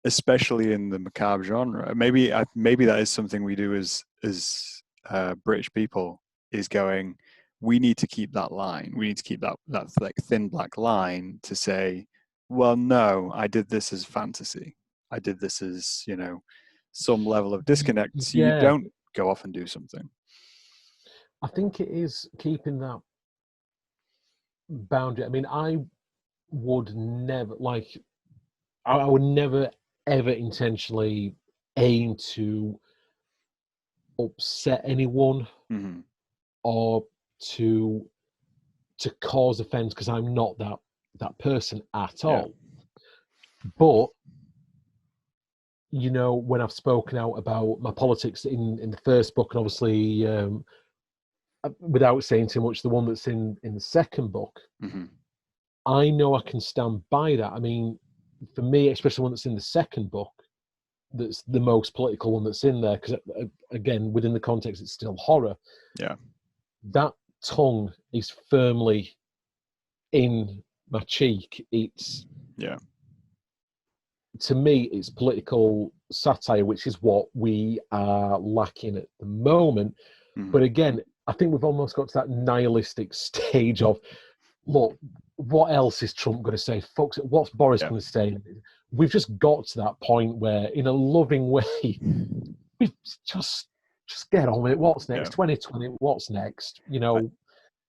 especially in the macabre genre, maybe that is something we do as British people, is going, we need to keep that line. We need to keep that like thin black line to say, well, no, I did this as fantasy. I did this as, some level of disconnect. So you Yeah, don't go off and do something. I think it is keeping that boundary. I mean, I would never I would never ever intentionally aim to upset anyone Mm-hmm. or to cause offense, because I'm not that person at Yeah. all. But when I've spoken out about my politics in the first book, and obviously without saying too much, the one that's in the second book, Mm-hmm. I know I can stand by that. I mean, for me, especially one that's in the second book, that's the most political one that's in there, because again, within the context, it's still horror. Yeah. That tongue is firmly in my cheek. It's, Yeah. to me, it's political satire, which is what we are lacking at the moment. Mm-hmm. But again, I think we've almost got to that nihilistic stage of, look, what else is Trump going to say? Folks, what's Boris going to say? We've just got to that point where, in a loving way, we just get on with it. What's next? 2020. What's next?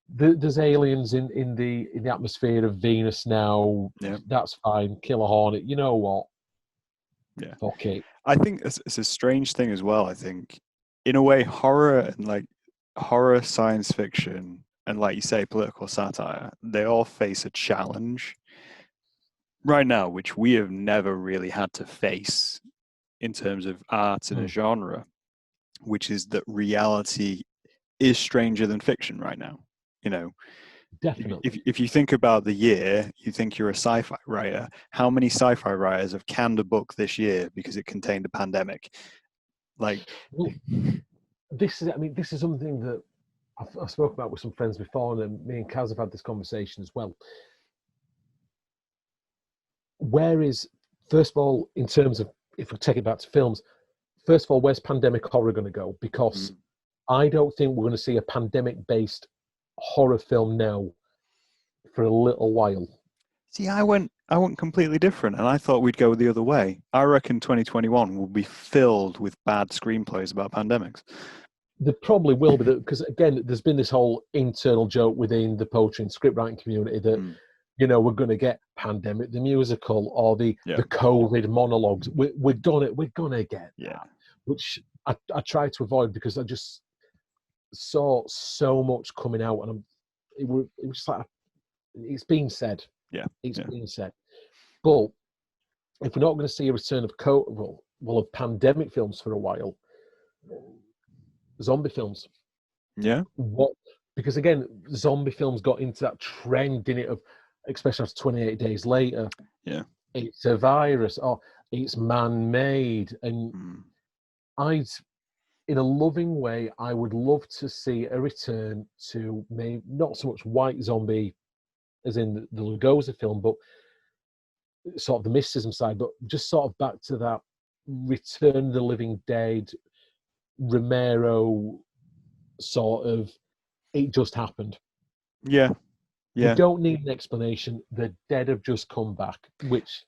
There's aliens in the atmosphere of Venus now. Yeah. That's fine. Kill a hornet. You know what? Yeah. Fuck it. I think it's a strange thing as well. I think, in a way, horror and horror, science fiction, and like you say, political satire, they all face a challenge right now, which we have never really had to face in terms of art and a genre, which is that reality is stranger than fiction right now. Definitely. If you think about the year, you think you're a sci-fi writer. How many sci-fi writers have canned a book this year because it contained a pandemic? Well, this is something that I've spoken about with some friends before, and me and Kaz have had this conversation as well. First of all, in terms of, if we take it back to films, first of all, where's pandemic horror going to go? Because I don't think we're going to see a pandemic-based horror film now for a little while. See, I went completely different, and I thought we'd go the other way. I reckon 2021 will be filled with bad screenplays about pandemics. There probably will be, because again, there's been this whole internal joke within the poetry and script writing community that we're going to get Pandemic the musical or the COVID monologues. We're gonna get that, which I try to avoid, because I just saw so much coming out, and it was just like, it's being said. It's being said. But if we're not going to see a return of of pandemic films for a while, zombie films. Yeah. What? Because again, zombie films got into that trend, didn't it? Of, especially after 28 Days Later. Yeah. It's a virus, or it's man-made, and in a loving way, I would love to see a return to maybe not so much white zombie as in the Lugosi film, but sort of the mysticism side, but just sort of back to that Return of the Living Dead, Romero sort of, it just happened. Yeah. We don't need an explanation. The dead have just come back, which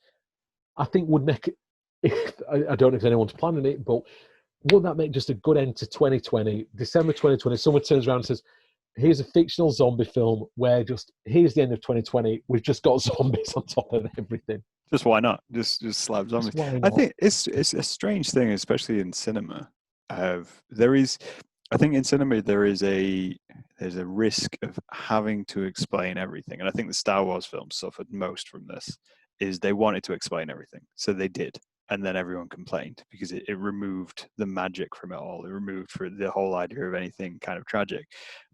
I think would make it, I don't know if anyone's planning it, but wouldn't that make just a good end to 2020? December 2020, someone turns around and says, here's a fictional zombie film where here's the end of 2020. We've just got zombies on top of everything. Just why not? Just slap zombies. I think it's a strange thing, especially in cinema. I think in cinema there's a risk of having to explain everything, and I think the Star Wars films suffered most from this. Is they wanted to explain everything, so they did, and then everyone complained because it removed the magic from it all. It removed the whole idea of anything kind of tragic.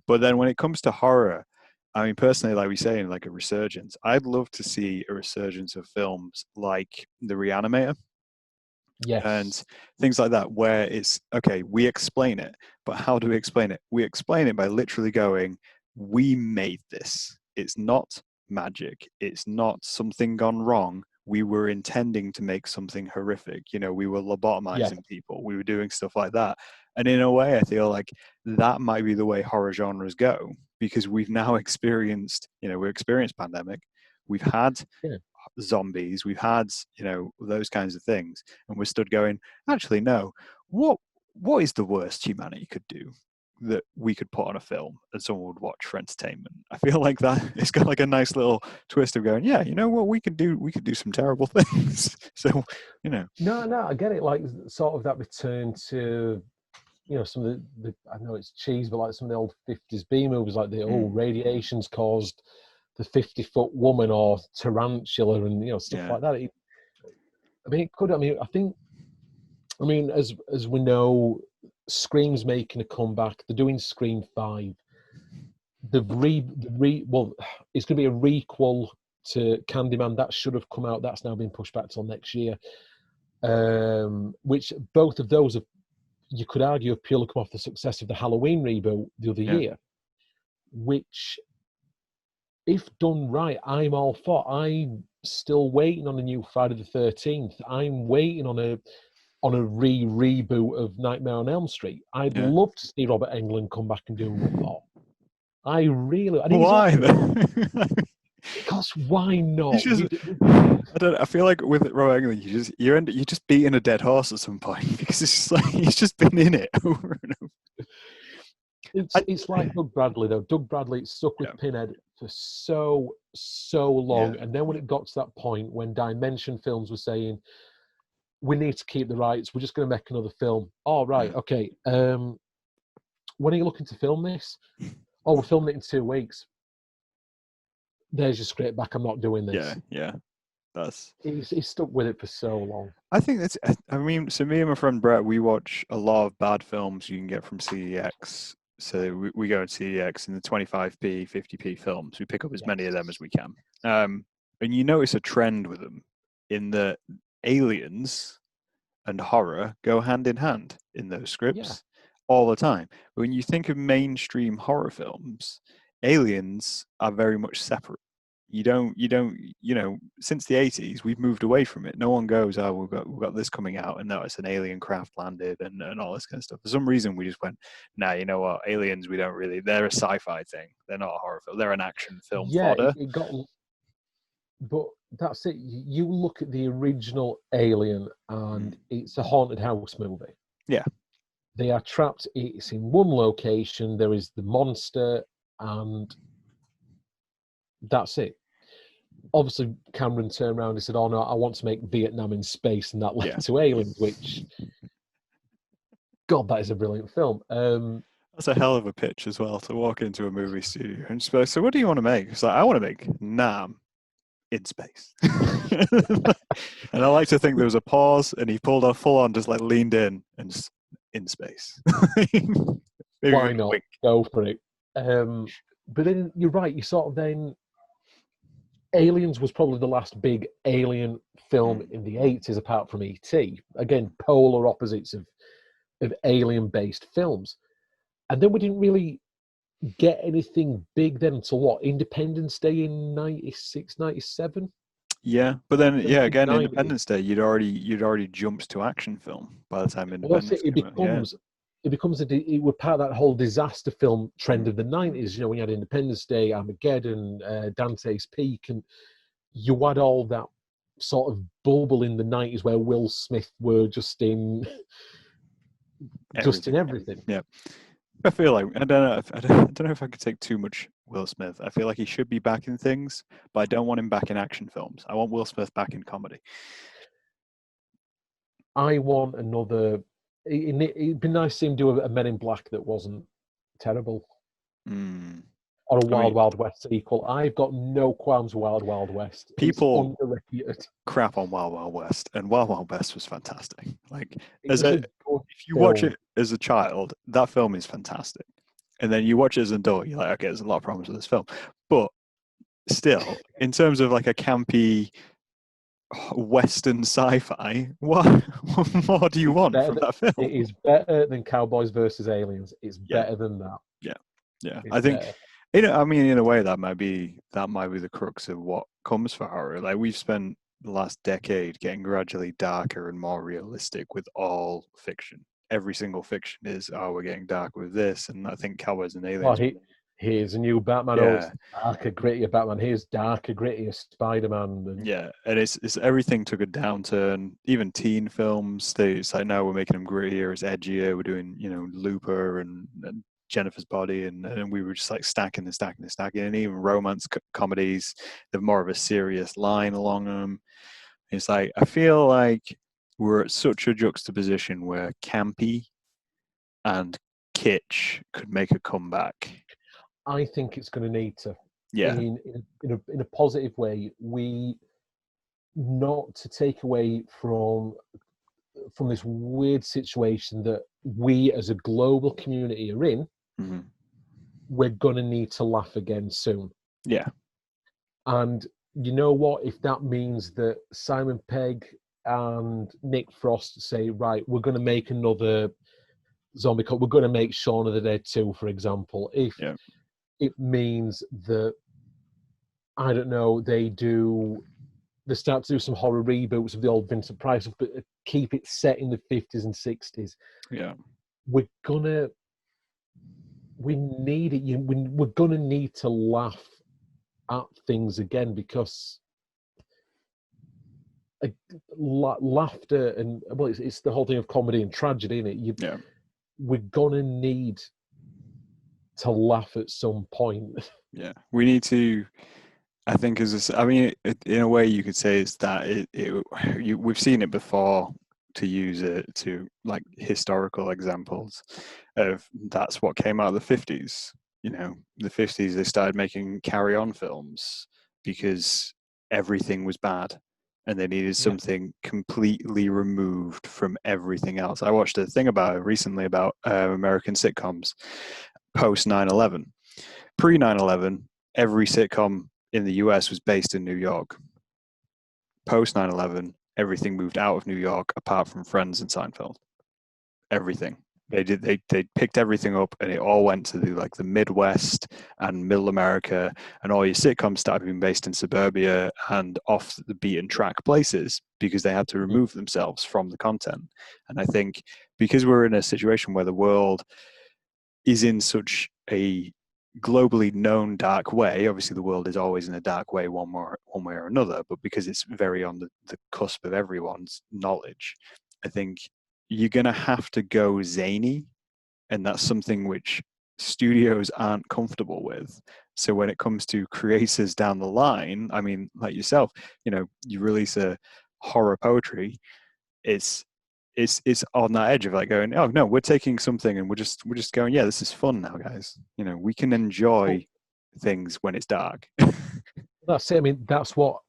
But then when it comes to horror, I mean, personally, like we say, like a resurgence, I'd love to see a resurgence of films like The Reanimator. Yes. And things like that, where it's, okay, we explain it, but how do we explain it? We explain it by literally going, we made this. it's not magic. It's not something gone wrong. We were intending to make something horrific. We were Yeah. lobotomizing people. We were doing stuff like that. And in a way, I feel like that might be the way horror genres go, because we've now experienced, we experienced pandemic. We've had Yeah. zombies. We've had, those kinds of things. And we're stood going, actually, no, what is the worst humanity could do that we could put on a film and someone would watch for entertainment? I feel like that it's got like a nice little twist of going, yeah, you know what, we could do some terrible things. So, No, I get it. Like sort of that return to, some of the I know it's cheese, but like some of the old 50s B movies, like the radiation's caused the 50-foot woman or tarantula and stuff like that. It could. I think. As we know, Scream's making a comeback. They're doing Scream 5. Well, it's going to be a requel to Candyman. That should have come out. That's now been pushed back till next year. Which both of those have, you could argue, have purely come off the success of the Halloween reboot the other year. Which, if done right, I'm all for. I'm still waiting on a new Friday the 13th. I'm waiting on a reboot of Nightmare on Elm Street. I'd love to see Robert Englund come back and do Thor. I really. Why? Because why not? I feel like with Robert Englund, you just beating a dead horse at some point, because it's just like he's just been in it over and over. It's like Doug Bradley though. Doug Bradley stuck with Pinhead for so long, and then when it got to that point when Dimension Films was saying, we need to keep the rights, we're just going to make another film. Oh, right, okay. When are you looking to film this? Oh, we're filming it in 2 weeks. There's your script back. I'm not doing this. Yeah. He's stuck with it for so long. I think that's. So me and my friend Brett, we watch a lot of bad films you can get from CDX. So we go to CDX in the 25p, 50p films. We pick up as many of them as we can. And you notice a trend with them in the aliens and horror go hand in hand in those scripts all the time. But when you think of mainstream horror films, aliens are very much separate. You don't, since the 80s, we've moved away from it. No one goes, oh, we've got this coming out, and no, it's an alien craft landed and all this kind of stuff. For some reason, we just went, nah, you know what, aliens, they're a sci-fi thing. They're not a horror film. They're an action film fodder. But that's it. You look at the original Alien, and it's a haunted house movie. Yeah. They are trapped. It's in one location. There is the monster, and that's it. Obviously, Cameron turned around and said, oh, no, I want to make Vietnam in space, and that led to Aliens, which, God, that is a brilliant film. That's a hell of a pitch as well, to walk into a movie studio and just be like, so what do you want to make? It's like, I want to make Nam in space. And I like to think there was a pause, and he pulled off full on, just like leaned in and just in space. Why not? Go for it. But then you're right, you sort of then... Aliens was probably the last big alien film in the 80s, apart from E.T. Again, polar opposites of alien-based films. And then we didn't really get anything big then until what? Independence Day in 96, 97? Yeah, but then, again, 90s. Independence Day, you'd already jumped to action film by the time Independence came out. It was part of that whole disaster film trend of the 90s. When you had Independence Day, Armageddon, Dante's Peak, and you had all that sort of bubble in the 90s where Will Smith were just in everything. Yeah. I feel like I don't know if I could take too much Will Smith. I feel like he should be back in things, but I don't want him back in action films. I want Will Smith back in comedy. I want another... It'd be nice to see him do a Men in Black that wasn't terrible. Or a Wild Wild West sequel. I've got no qualms with Wild Wild West. People crap on Wild Wild West, and Wild Wild West was fantastic. Like, if you watch it as a child, that film is fantastic. And then you watch it as an adult, you're like, okay, there's a lot of problems with this film. But still, in terms of like a campy Western sci-fi, what more do you want from that film? It is better than Cowboys versus Aliens. It's better than that. Yeah. I think I mean, in a way, that might be the crux of what comes for horror. Like we've spent the last decade getting gradually darker and more realistic with all fiction. Every single fiction is, oh, we're getting dark with this, and I think Cowboys and Oh, Aliens. here's a new Batman. Oh, Yeah, it's darker, grittier Batman. Here's darker, grittier Spider-Man. And yeah, and it's everything took a downturn. Even teen films, it's like now we're making them grittier, it's edgier. We're doing Looper and Jennifer's Body, and we were just like stacking and stacking and stacking. And even romance comedies, they've more of a serious line along them. It's like I feel like we're at such a juxtaposition where campy and kitsch could make a comeback. I think it's going to need to, Yeah. in a positive way, not to take away from this weird situation that we as a global community are in. Hmm. We're going to need to laugh again soon. Yeah. And you know what? If that means that Simon Pegg and Nick Frost say, right, we're going to make another zombie cult, we're going to make Shaun of the Dead 2, for example, if Yeah. it means that, I don't know, they start to do some horror reboots of the old Vincent Price stuff, but keep it set in the 50s and 60s. Yeah. We need it. We're gonna need to laugh at things again, because laughter and, well, it's the whole thing of comedy and tragedy, isn't it? Yeah. We're gonna need to laugh at some point. Yeah. We need to. I think I mean, in a way, you could say it's that we've seen it before. To use it to like historical examples of that's what came out of the 50s. The 50s they started making carry-on films because everything was bad and they needed Yeah. something completely removed from everything else. I watched a thing about it recently about American sitcoms post 9/11. Pre 9/11, every sitcom in the US was based in New York. Post 9/11, everything moved out of New York apart from Friends and Seinfeld. Everything. They picked everything up and it all went to the Midwest and Middle America, and all your sitcoms started being based in suburbia and off the beaten track places because they had to remove themselves from the content. And I think because we're in a situation where the world is in such a globally known dark way. Obviously, the world is always in a dark way, one way or another. But because it's very on the cusp of everyone's knowledge, I think you're going to have to go zany, and that's something which studios aren't comfortable with. So when it comes to creators down the line, I mean, like yourself, you release a horror poetry, it's on that edge of like going, oh no, we're taking something and we're just going, yeah, this is fun now, guys. We can enjoy things when it's dark. That's it. I mean, that's what.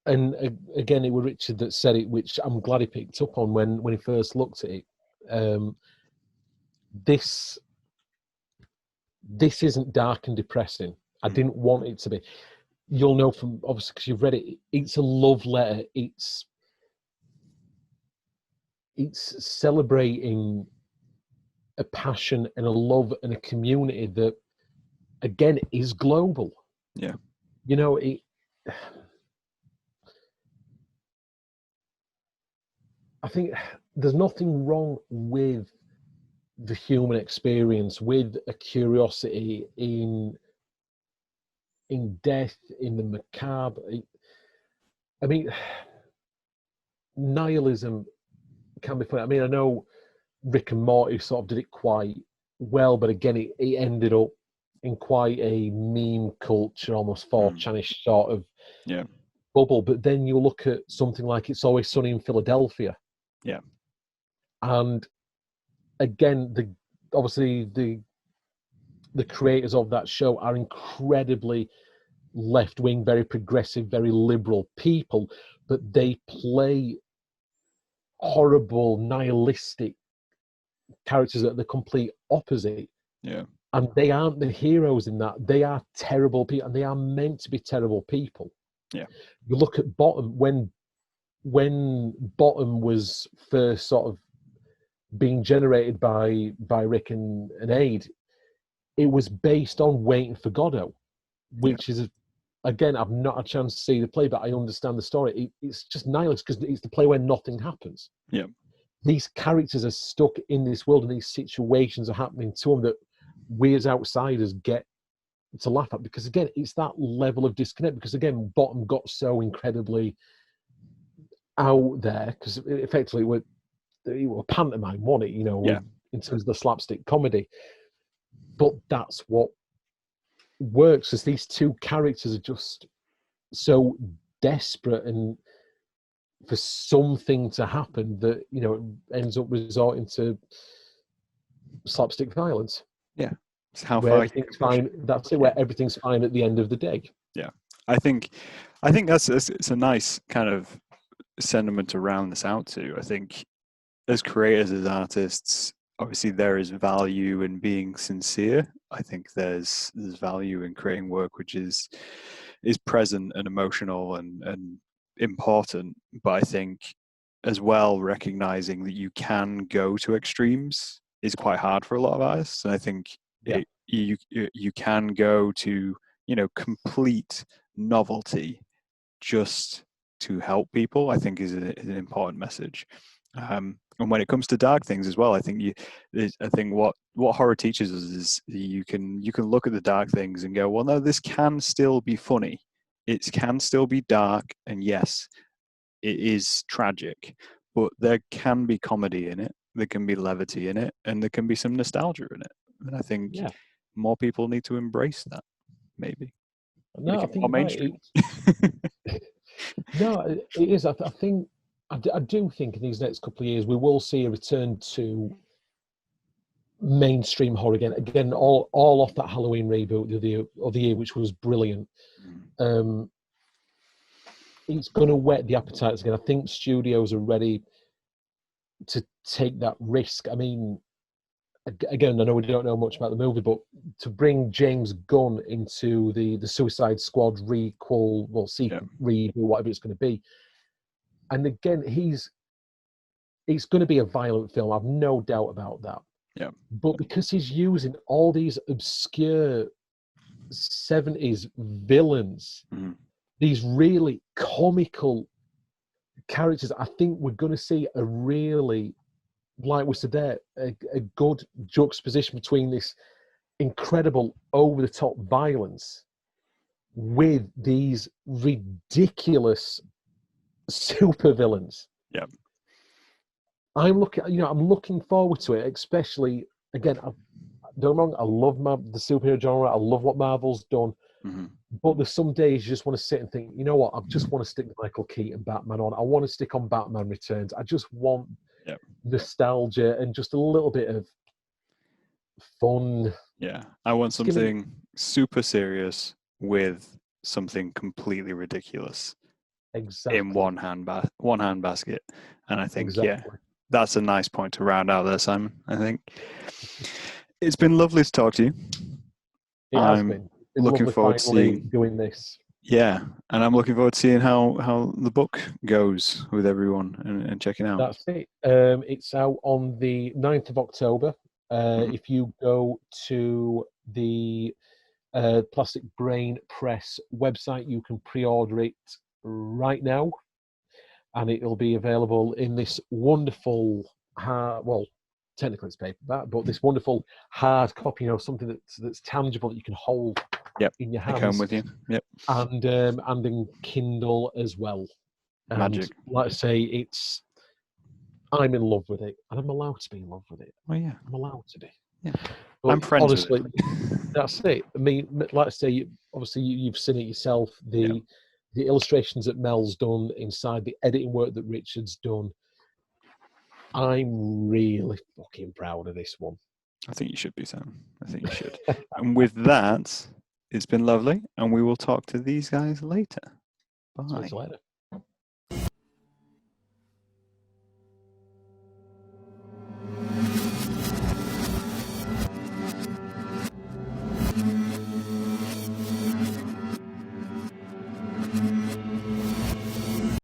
And again, it was Richard that said it, which I'm glad he picked up on when he first looked at it. This isn't dark and depressing. I didn't want it to be. You'll know from, obviously, because you've read it. It's a love letter. It's celebrating a passion and a love and a community that, again, is global. Yeah. I think there's nothing wrong with the human experience, with a curiosity in death, in the macabre. I mean, nihilism can be funny. I mean, I know Rick and Morty sort of did it quite well, but again, it ended up in quite a meme culture, almost 4chanish sort of bubble. But then you look at something like It's Always Sunny in Philadelphia. Yeah. And again, obviously the creators of that show are incredibly left-wing, very progressive, very liberal people, but they play horrible, nihilistic characters that are the complete opposite. Yeah. And they aren't the heroes in that. They are terrible people, and they are meant to be terrible people. Yeah. You look at Bottom, when Bottom was first sort of being generated by Rick and Aid, it was based on Waiting for Godot, which is again, I've not had a chance to see the play, but I understand the story. It's just nihilist because it's the play where nothing happens. Yeah. These characters are stuck in this world, and these situations are happening to them that we as outsiders get to laugh at, because again, it's that level of disconnect. Because again, Bottom got so incredibly out there because effectively we're pantomime, wasn't it? You know, Yeah. in terms of the slapstick comedy. But that's what works, as these two characters are just so desperate and for something to happen that, you know, it ends up resorting to slapstick violence. Yeah. It's how where far everything's fine. That's it. Where everything's fine at the end of the day. Yeah. I think that's it's a nice kind of sentiment to round this out to. I think as creators, as artists, obviously there is value in being sincere. I think there's value in creating work which is present and emotional and important. But I think as well, recognizing that you can go to extremes is quite hard for a lot of artists. And I think you can go to, you know, complete novelty just to help people, I think is an important message. And when it comes to dark things as well, I think what horror teaches us is you can look at the dark things and go, well, no, this can still be funny. It can still be dark, and yes, it is tragic, but there can be comedy in it. There can be levity in it, and there can be some nostalgia in it. And I think more people need to embrace that. Maybe. No, I think you're mainstream. Right. No, it is. I think I do think in these next couple of years we will see a return to mainstream horror again. Again, all off that Halloween reboot of the year, which was brilliant. It's going to whet the appetites again. I think studios are ready to take that risk. I mean, again, I know we don't know much about the movie, but to bring James Gunn into the Suicide Squad sequel, reboot, whatever it's going to be, and again, it's going to be a violent film. I've no doubt about that. Yeah. But because he's using all these obscure 70s villains, these really comical characters, I think we're going to see a really, like we said there, a good juxtaposition between this incredible over-the-top violence with these ridiculous supervillains. Yeah. I'm looking forward to it, especially, again, don't get me wrong, I love the superhero genre. I love what Marvel's done. But there's some days you just want to sit and think, you know what, I just want to stick Michael Keaton Batman on. I want to stick on Batman Returns. I just want nostalgia and just a little bit of fun. Yeah. I want something super serious with something completely ridiculous. Exactly. In one hand basket. And I think, that's a nice point to round out there, Simon. I think it's been lovely to talk to you. It has been. It's looking forward to seeing doing this. Yeah, and I'm looking forward to seeing how the book goes with everyone and checking out. That's it. It's out on the 9th of October. If you go to the Plastic Brain Press website, you can pre-order it right now, and it'll be available in this wonderful technically it's paperback, but this wonderful hard copy, something that's tangible that you can hold in your hands. Take home with you. Yep. And in Kindle as well. Magic. Like I say, I'm in love with it, and I'm allowed to be in love with it. Oh yeah, I'm allowed to be. Yeah, but I'm friends honestly, with it. That's it. I mean, like I say, obviously you've seen it yourself. The illustrations that Mel's done inside, the editing work that Richard's done. I'm really fucking proud of this one. I think you should be, Sam. I think you should. And with that, it's been lovely, and we will talk to these guys later. Bye. Talk to you later.